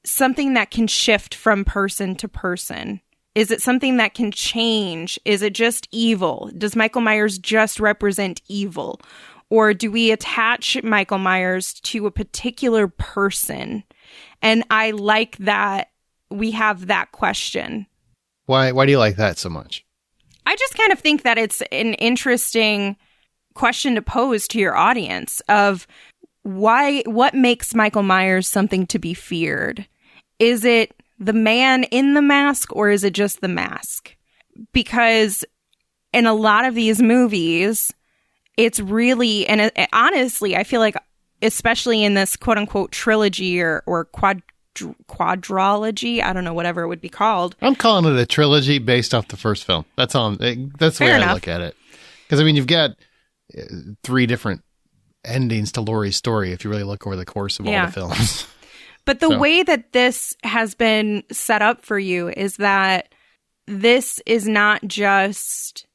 something that can shift from person to person? Is it something that can change? Is it just evil? Does Michael Myers just represent evil? Or do we attach Michael Myers to a particular person? And I like that we have that question. Why do you like that so much? I just kind of think that it's an interesting question to pose to your audience of what makes Michael Myers something to be feared? Is it the man in the mask, or is it just the mask? Because in a lot of these movies, it's really, and honestly, I feel like, especially in this quote unquote trilogy or quadrology, I don't know, whatever it would be called. I'm calling it a trilogy based off the first film. That's all. That's the way I look at it. Because, I mean, you've got 3 different endings to Laurie's story if you really look over the course of all the films. But the way that this has been set up for you is that this is not just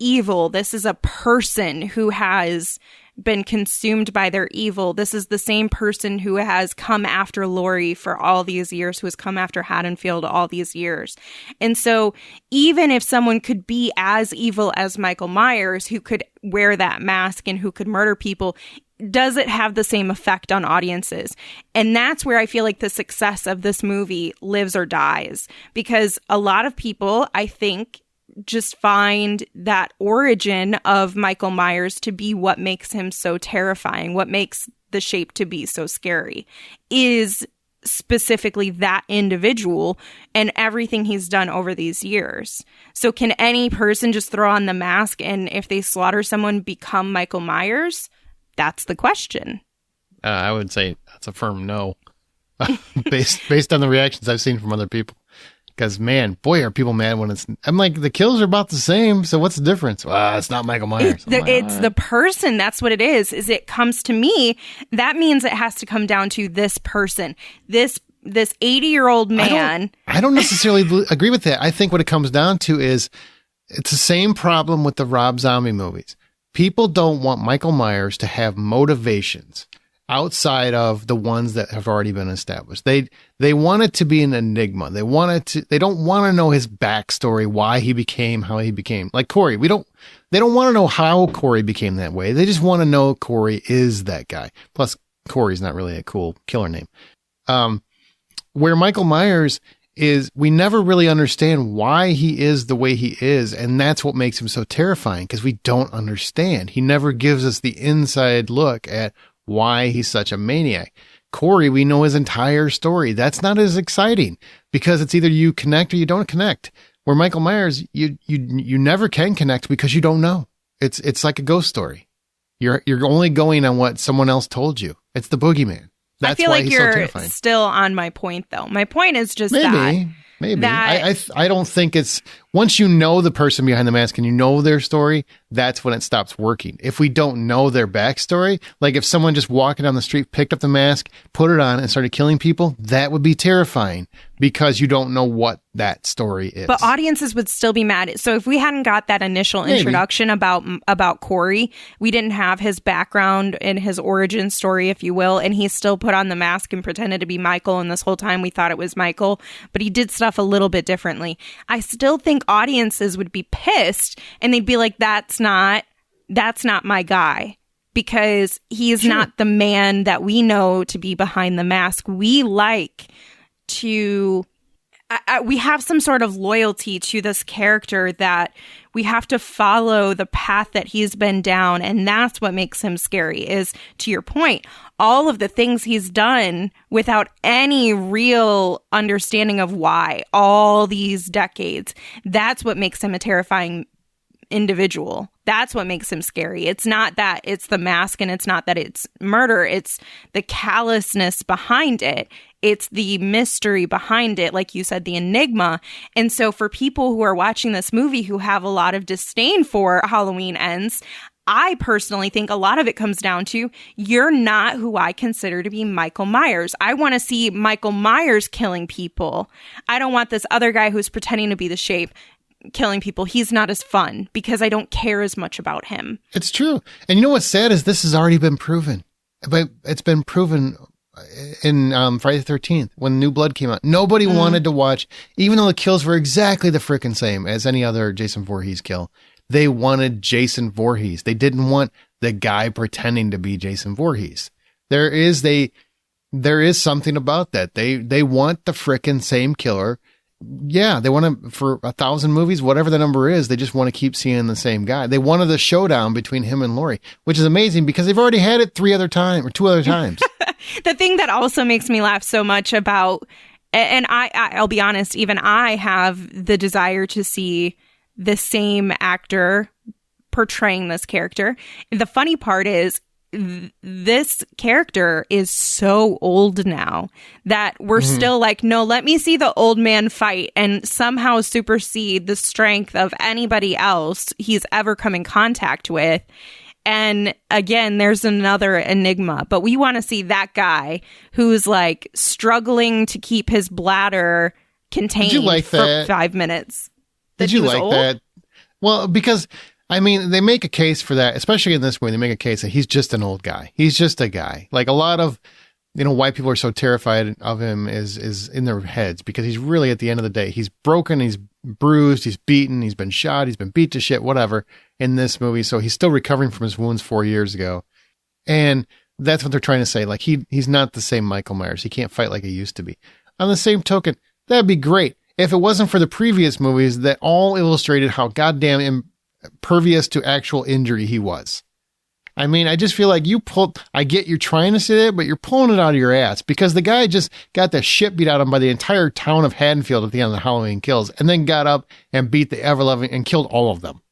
evil. This is a person who has been consumed by their evil. This is the same person who has come after Laurie for all these years, who has come after Haddonfield all these years. And so even if someone could be as evil as Michael Myers, who could wear that mask and who could murder people, does it have the same effect on audiences? And that's where I feel like the success of this movie lives or dies, because a lot of people, I think, just find that origin of Michael Myers to be what makes him so terrifying, what makes the Shape to be so scary, is specifically that individual and everything he's done over these years. So can any person just throw on the mask and if they slaughter someone become Michael Myers? That's the question. I would say that's a firm no, based on the reactions I've seen from other people. Because, man, boy, are people mad when I'm like, the kills are about the same, so what's the difference? Well, it's not Michael Myers. It's the person. That's what it is it comes to me. That means it has to come down to this person, this 80-year-old man. I don't necessarily agree with that. I think what it comes down to is it's the same problem with the Rob Zombie movies. People don't want Michael Myers to have motivations outside of the ones that have already been established. They want it to be an enigma. They don't want to know his backstory, why he became how he became. Like Corey, they don't want to know how Corey became that way. They just want to know Corey is that guy. Plus, Corey's not really a cool killer name. Where Michael Myers is, we never really understand why he is the way he is, and that's what makes him so terrifying, because we don't understand. He never gives us the inside look at why he's such a maniac. Corey, we know his entire story. That's not as exciting, because it's either you connect or you don't connect. Where Michael Myers, you never can connect because you don't know. It's like a ghost story. You're only going on what someone else told you. It's the boogeyman. That's I feel why like he's you're so terrifying. still on my point, though. My point is just Maybe. I don't think it's, once you know the person behind the mask and you know their story, that's when it stops working. If we don't know their backstory, like if someone just walking down the street picked up the mask, put it on and started killing people, that would be terrifying because you don't know what that story is. But audiences would still be mad. So if we hadn't got that initial introduction about Corey, we didn't have his background and his origin story, if you will, and he still put on the mask and pretended to be Michael, and this whole time we thought it was Michael, but he did stuff a little bit differently. I still think audiences would be pissed and they'd be like, that's not my guy, because he is not the man that we know to be behind the mask. We like to we have some sort of loyalty to this character that we have to follow the path that he's been down, and that's what makes him scary. Is, to your point, all of the things he's done without any real understanding of why, all these decades. That's what makes him a terrifying individual. That's what makes him scary. It's not that it's the mask, and it's not that it's murder. It's the callousness behind it. It's the mystery behind it, like you said, the enigma. And so for people who are watching this movie who have a lot of disdain for Halloween Ends, I personally think a lot of it comes down to, you're not who I consider to be Michael Myers. I want to see Michael Myers killing people. I don't want this other guy who's pretending to be the Shape killing people. He's not as fun because I don't care as much about him. It's true. And you know what's sad is this has already been proven. But it's been proven in Friday the 13th when New Blood came out. Nobody wanted to watch, even though the kills were exactly the frickin' same as any other Jason Voorhees kill. They wanted Jason Voorhees. They didn't want the guy pretending to be Jason Voorhees. There is something about that. They want the frickin' same killer. Yeah, they want to, for 1,000 movies, whatever the number is, they just want to keep seeing the same guy. They wanted the showdown between him and Laurie, which is amazing because they've already had it 2 other times. The thing that also makes me laugh so much about, and I'll be honest, even I have the desire to see the same actor portraying this character. The funny part is, this character is so old now that we're still like, no, let me see the old man fight and somehow supersede the strength of anybody else he's ever come in contact with. And again, there's another enigma, but we want to see that guy who's like struggling to keep his bladder contained for 5 minutes. Did you like that? Well, because I mean, they make a case for that, especially in this movie. They make a case that he's just an old guy. He's just a guy. Like a lot of, white people are so terrified of him is in their heads because he's really at the end of the day, he's broken, he's bruised, he's beaten, he's been shot, he's been beat to shit, whatever in this movie. So he's still recovering from his wounds 4 years ago. And that's what they're trying to say. Like he's not the same Michael Myers. He can't fight like he used to be. On the same token, that'd be great if it wasn't for the previous movies that all illustrated how goddamn impervious to actual injury he was. I mean, I just feel like I get you're trying to say that, but you're pulling it out of your ass because the guy just got the shit beat out of him by the entire town of Haddonfield at the end of the Halloween Kills and then got up and beat the ever-loving and killed all of them.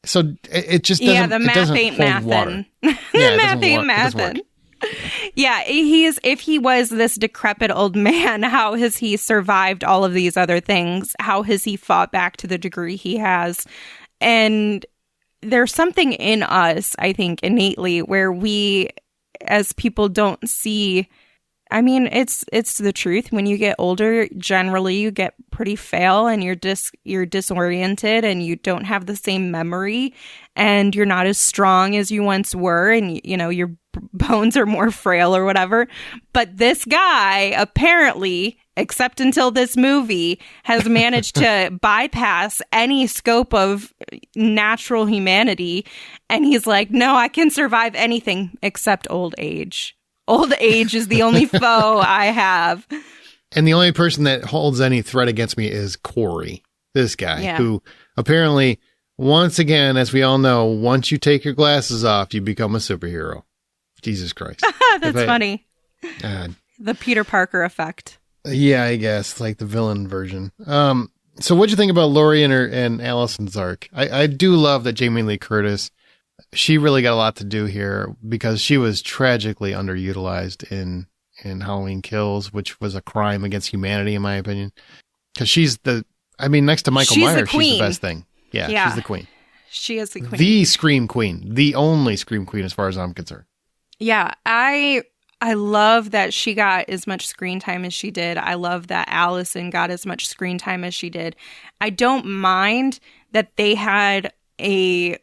So it just doesn't, yeah, the math ain't mathin'. The math ain't mathin'. Yeah, if he was this decrepit old man, how has he survived all of these other things? How has he fought back to the degree he has? And there's something in us, I think, innately where we, as people, don't see. I mean, it's the truth. When you get older, generally you get pretty frail and you're disoriented and you don't have the same memory and you're not as strong as you once were and your bones are more frail or whatever. But this guy apparently, except until this movie, has managed to bypass any scope of natural humanity. And he's like, no, I can survive anything except old age. Old age is the only foe I have. And the only person that holds any threat against me is Corey, this guy, who apparently, once again, as we all know, once you take your glasses off, you become a superhero. Jesus Christ. That's funny. God. The Peter Parker effect. Yeah, I guess, like the villain version. So what'd you think about Laurie and Allison's arc? I do love that Jamie Lee Curtis, she really got a lot to do here because she was tragically underutilized in Halloween Kills, which was a crime against humanity, in my opinion. Because next to Michael Myers, she's the best thing. Yeah, she's the queen. She is the queen. The Scream Queen. The only Scream Queen as far as I'm concerned. Yeah, I love that she got as much screen time as she did. I love that Allison got as much screen time as she did. I don't mind that they had a,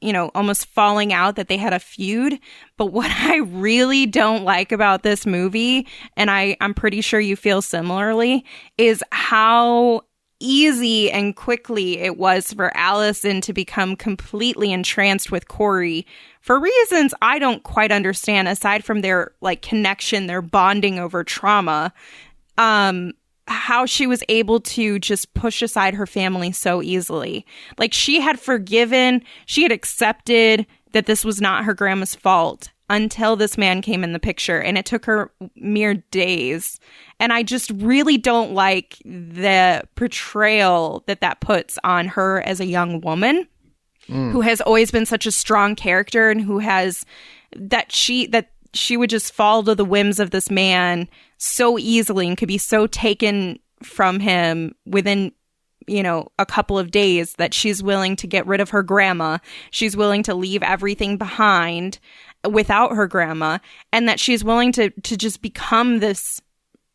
almost falling out, that they had a feud. But what I really don't like about this movie, and I'm pretty sure you feel similarly, is how easy and quickly it was for Allison to become completely entranced with Corey for reasons I don't quite understand, aside from their connection, their bonding over trauma. How she was able to just push aside her family so easily. She had forgiven, she had accepted that this was not her grandma's fault until this man came in the picture, and it took her mere days. And I just really don't like the portrayal that puts on her as a young woman who has always been such a strong character and who has that she would just fall to the whims of this man so easily and could be so taken from him within, a couple of days that she's willing to get rid of her grandma. She's willing to leave everything behind without her grandma, and that she's willing to just become this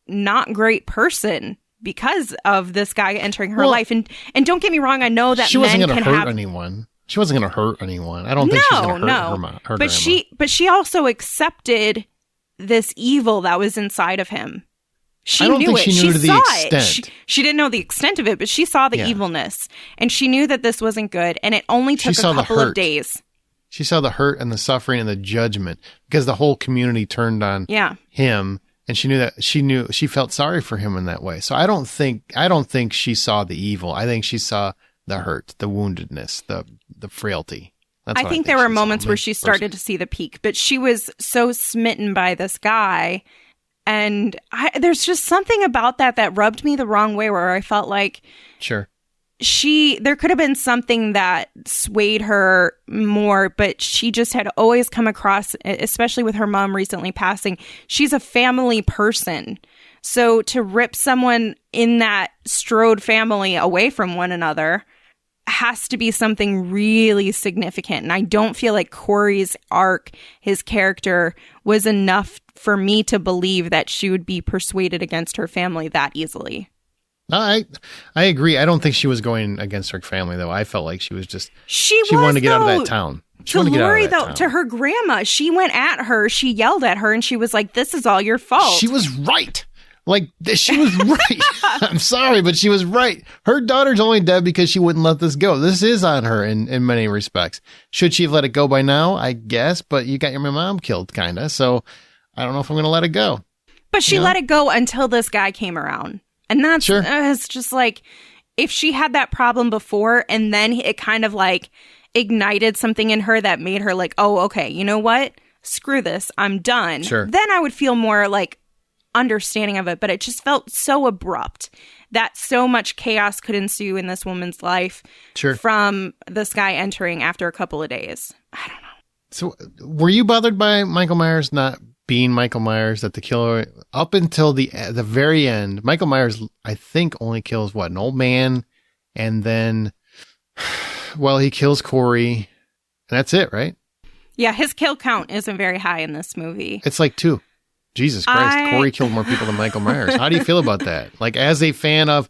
not great person because of this guy entering her life. And don't get me wrong, I know that she wasn't men going to can hurt have anyone. She wasn't going to hurt anyone. I don't think she's going to hurt her but grandma. But she also accepted this evil that was inside of him. She knew it. She to the saw extent. it. She didn't know the extent of it, but she saw the evilness, and she knew that this was't good. And it only took a couple of days. She saw the hurt and the suffering and the judgment because the whole community turned on him, and she felt sorry for him in that way. So I don't think she saw the evil. I think she saw the hurt, the woundedness, the frailty. I think there were moments where she started to see the peak, but she was so smitten by this guy. And there's just something about that rubbed me the wrong way, where I felt like, sure, there could have been something that swayed her more, but she just had always come across, especially with her mom recently passing, she's a family person. So to rip someone in that Strode family away from one another has to be something really significant. And I don't feel like Corey's arc, his character, was enough for me to believe that she would be persuaded against her family that easily. I agree. I don't think she was going against her family, though. I felt like she was just... She was, wanted to get out of that town. To Lori, though, to her grandma, she went at her, she yelled at her, and she was like, this is all your fault. She was right. Like, she was right. I'm sorry, but she was right. Her daughter's only dead because she wouldn't let this go. This is on her in many respects. Should she have let it go by now? I guess, but you got your mom killed, kind of, so I don't know if I'm going to let it go. But she let it go until this guy came around. And that's sure. It's just like, if she had that problem before and then it kind of like ignited something in her that made her like, oh, okay, you know what? Screw this. I'm done. Sure. Then I would feel more like understanding of it. But it just felt so abrupt that so much chaos could ensue in this woman's life from this guy entering after a couple of days. I don't know. So were you bothered by Michael Myers not being Michael Myers, that the killer, up until the very end, Michael Myers, I think, only kills, an old man, and then, he kills Corey, and that's it, right? Yeah, his kill count isn't very high in this movie. It's like 2. Jesus Christ, Corey killed more people than Michael Myers. How do you feel about that? Like, as a fan of,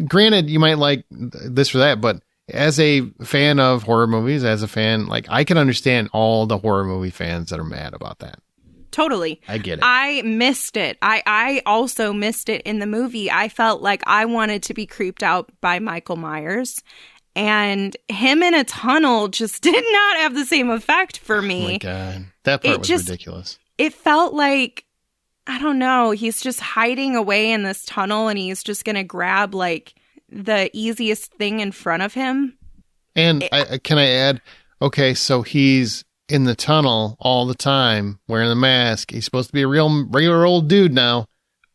granted, you might like this or that, but as a fan of horror movies, as a fan, like, I can understand all the horror movie fans that are mad about that. Totally. I get it. I missed it. I also missed it in the movie. I felt like I wanted to be creeped out by Michael Myers. And him in a tunnel just did not have the same effect for me. Oh my God. That part was ridiculous. It felt like, I don't know, he's just hiding away in this tunnel and he's just going to grab like the easiest thing in front of him. And can I add, okay, so he's in the tunnel all the time, wearing the mask. He's supposed to be a regular old dude now.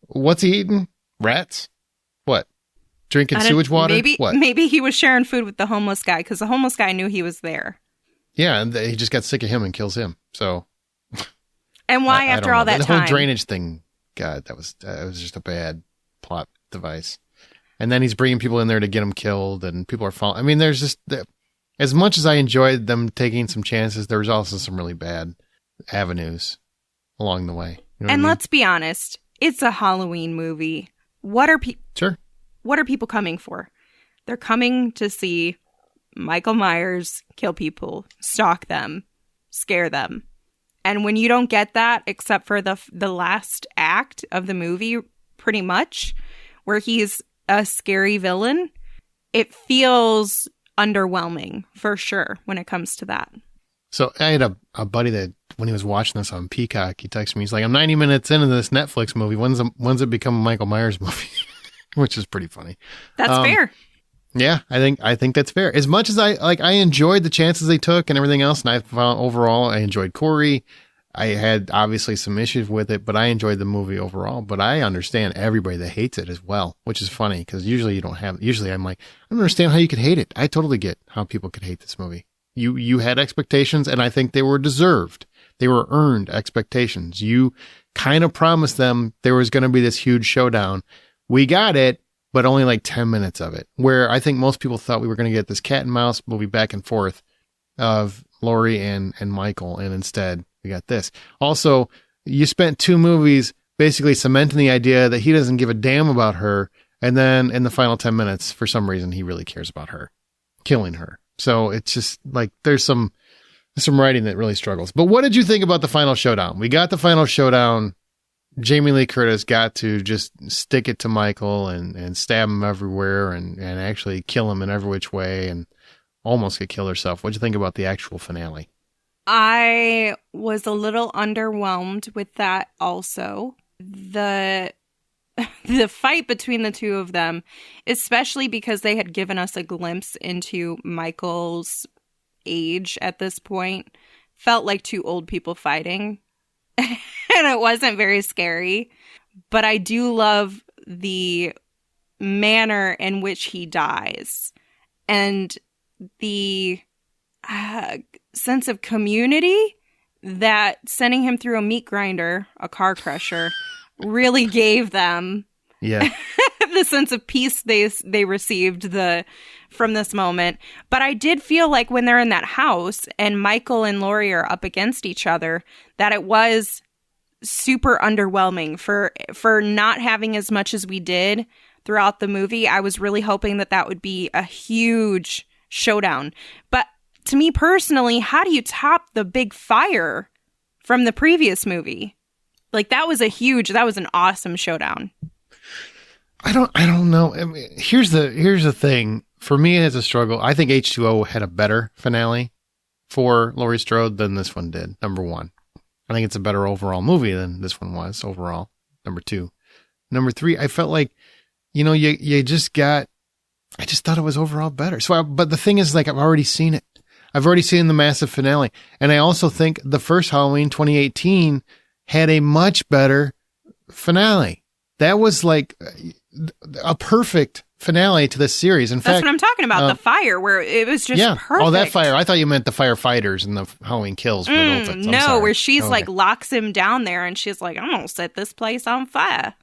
What's he eating? Rats? What? Drinking sewage water? Maybe he was sharing food with the homeless guy because the homeless guy knew he was there. Yeah, and he just got sick of him and kills him. So, and why after all that time? The whole drainage thing, God, that was just a bad plot device. And then he's bringing people in there to get him killed, and people are falling. I mean, there's just... As much as I enjoyed them taking some chances, there was also some really bad avenues along the way. You know and let's be honest, it's a Halloween movie. What are people coming for? They're coming to see Michael Myers kill people, stalk them, scare them. And when you don't get that, except for the last act of the movie, pretty much, where he's a scary villain, it feels underwhelming for sure when it comes to that. So I had a buddy that when he was watching this on Peacock, he texted me, he's like, I'm 90 minutes into this Netflix movie. When's it become a Michael Myers movie? Which is pretty funny. That's fair. Yeah, I think that's fair. As much as I enjoyed the chances they took and everything else, and I found overall I enjoyed Corey. I had obviously some issues with it, but I enjoyed the movie overall. But I understand everybody that hates it as well, which is funny because usually I'm like, I don't understand how you could hate it. I totally get how people could hate this movie. You had expectations, and I think they were deserved. They were earned expectations. You kind of promised them there was going to be this huge showdown. We got it, but only like 10 minutes of it, where I think most people thought we were going to get this cat and mouse movie back and forth of Laurie and Michael, and instead we got this. Also, you spent 2 movies basically cementing the idea that he doesn't give a damn about her, and then in the final 10 minutes, for some reason, he really cares about her, killing her. So it's just like there's some writing that really struggles. But what did you think about the final showdown? We got the final showdown. Jamie Lee Curtis got to just stick it to Michael and stab him everywhere and actually kill him in every which way and almost get killed herself. What'd you think about the actual finale? I was a little underwhelmed with that also. The fight between the two of them, especially because they had given us a glimpse into Michael's age at this point, felt like 2 old people fighting. And it wasn't very scary. But I do love the manner in which he dies and the sense of community that sending him through a meat grinder, a car crusher, really gave them. Yeah. The sense of peace they received from this moment. But I did feel like when they're in that house and Michael and Laurie are up against each other, that it was super underwhelming for not having as much as we did throughout the movie. I was really hoping that would be a huge showdown. But to me personally, how do you top the big fire from the previous movie? Like that was an awesome showdown. I don't know. I mean, here's the thing. For me, it's a struggle. I think H2O had a better finale for Laurie Strode than this one did. Number one, I think it's a better overall movie than this one was overall. Number two, number three, I felt like, I just thought it was overall better. So, but the thing is, like, I've already seen it. I've already seen the massive finale. And I also think the first Halloween 2018 had a much better finale. That was like a perfect finale to this series. In That's fact, what I'm talking about. The fire, where it was just perfect. Oh, that fire. I thought you meant the firefighters and the Halloween Kills. No, where she's like locks him down there and she's like, I'm going to set this place on fire.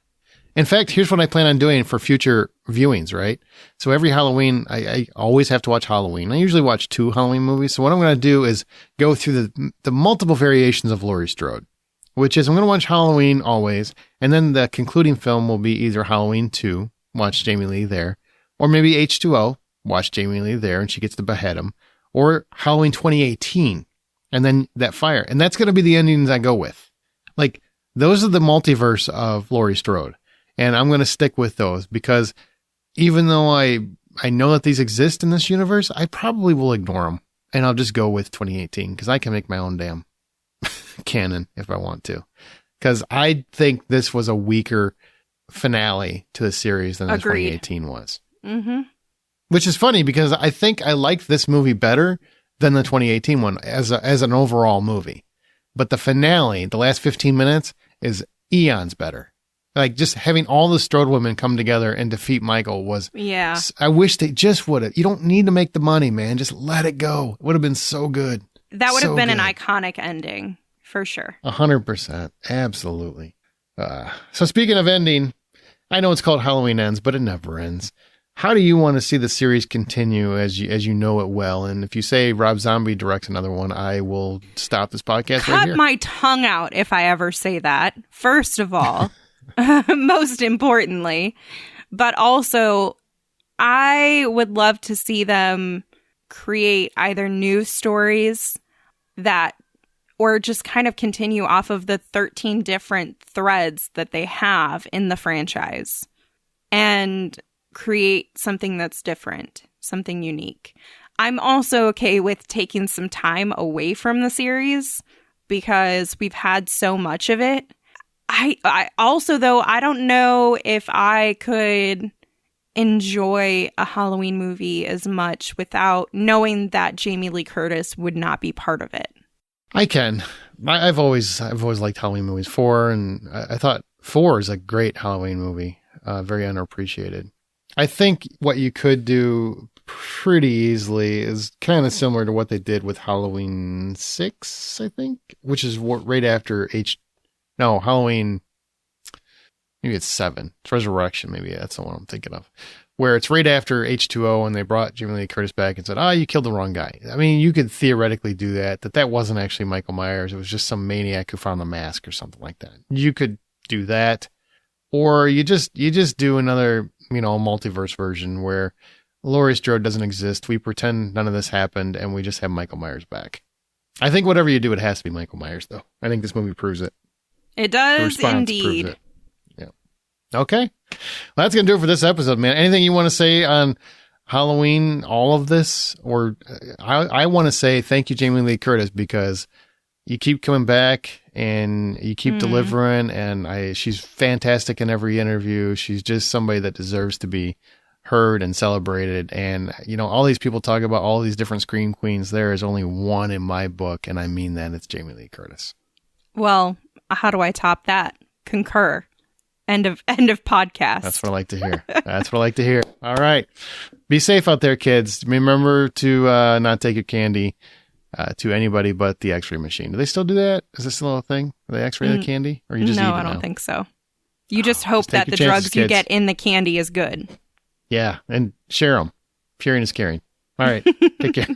In fact, here's what I plan on doing for future viewings, right? So every Halloween, I always have to watch Halloween. I usually watch 2 Halloween movies. So what I'm going to do is go through the multiple variations of Laurie Strode, which is I'm going to watch Halloween always. And then the concluding film will be either Halloween 2, watch Jamie Lee there, or maybe H2O, watch Jamie Lee there and she gets to behead him, or Halloween 2018, and then that fire. And that's going to be the endings I go with. Like, those are the multiverse of Laurie Strode. And I'm going to stick with those because even though I know that these exist in this universe, I probably will ignore them. And I'll just go with 2018 because I can make my own damn canon if I want to. Because I think this was a weaker finale to the series than the 2018 was. Mm-hmm. Which is funny because I think I liked this movie better than the 2018 one as an overall movie. But the finale, the last 15 minutes, is eons better. Like, just having all the Strode women come together and defeat Michael was... Yeah. I wish they just would have. You don't need to make the money, man. Just let it go. It would have been so good. That would have been an iconic ending, for sure. 100%. Absolutely. So speaking of ending, I know it's called Halloween Ends, but it never ends. How do you want to see the series continue as you know it well? And if you say Rob Zombie directs another one, I will stop this podcast right here. Cut my tongue out if I ever say that, first of all. Most importantly, but also I would love to see them create either new stories or just kind of continue off of the 13 different threads that they have in the franchise and create something that's different, something unique. I'm also okay with taking some time away from the series because we've had so much of it. I also, though, I don't know if I could enjoy a Halloween movie as much without knowing that Jamie Lee Curtis would not be part of it. I can. I've always liked Halloween movies. 4, and I thought 4 is a great Halloween movie, very underappreciated. I think what you could do pretty easily is kind of similar to what they did with Halloween 6, I think, which is right after Halloween, maybe it's 7. It's Resurrection, maybe that's the one I'm thinking of. Where it's right after H2O and they brought Jamie Lee Curtis back and said, you killed the wrong guy. I mean, you could theoretically do that wasn't actually Michael Myers. It was just some maniac who found the mask or something like that. You could do that. Or you just do another, multiverse version where Laurie Strode doesn't exist. We pretend none of this happened and we just have Michael Myers back. I think whatever you do, it has to be Michael Myers, though. I think this movie proves it. It does indeed. It. Yeah. Okay. Well, that's going to do it for this episode, man. Anything you want to say on Halloween, all of this? Or I want to say thank you, Jamie Lee Curtis, because you keep coming back and you keep delivering. And she's fantastic in every interview. She's just somebody that deserves to be heard and celebrated. And, all these people talk about all these different scream queens. There is only one in my book. And I mean that. It's Jamie Lee Curtis. Well, how do I top that? Concur. End of podcast. That's what I like to hear. That's what I like to hear. All right. Be safe out there, kids. Remember to not take your candy to anybody but the x-ray machine. Do they still do that? Is this still a thing? Do they x-ray the candy? Or you just eat it No, I don't now? think so. You just hope just take that the your chances, drugs you kids. get in the candy is good. Yeah, and share them. Sharing is caring. All right. Take care.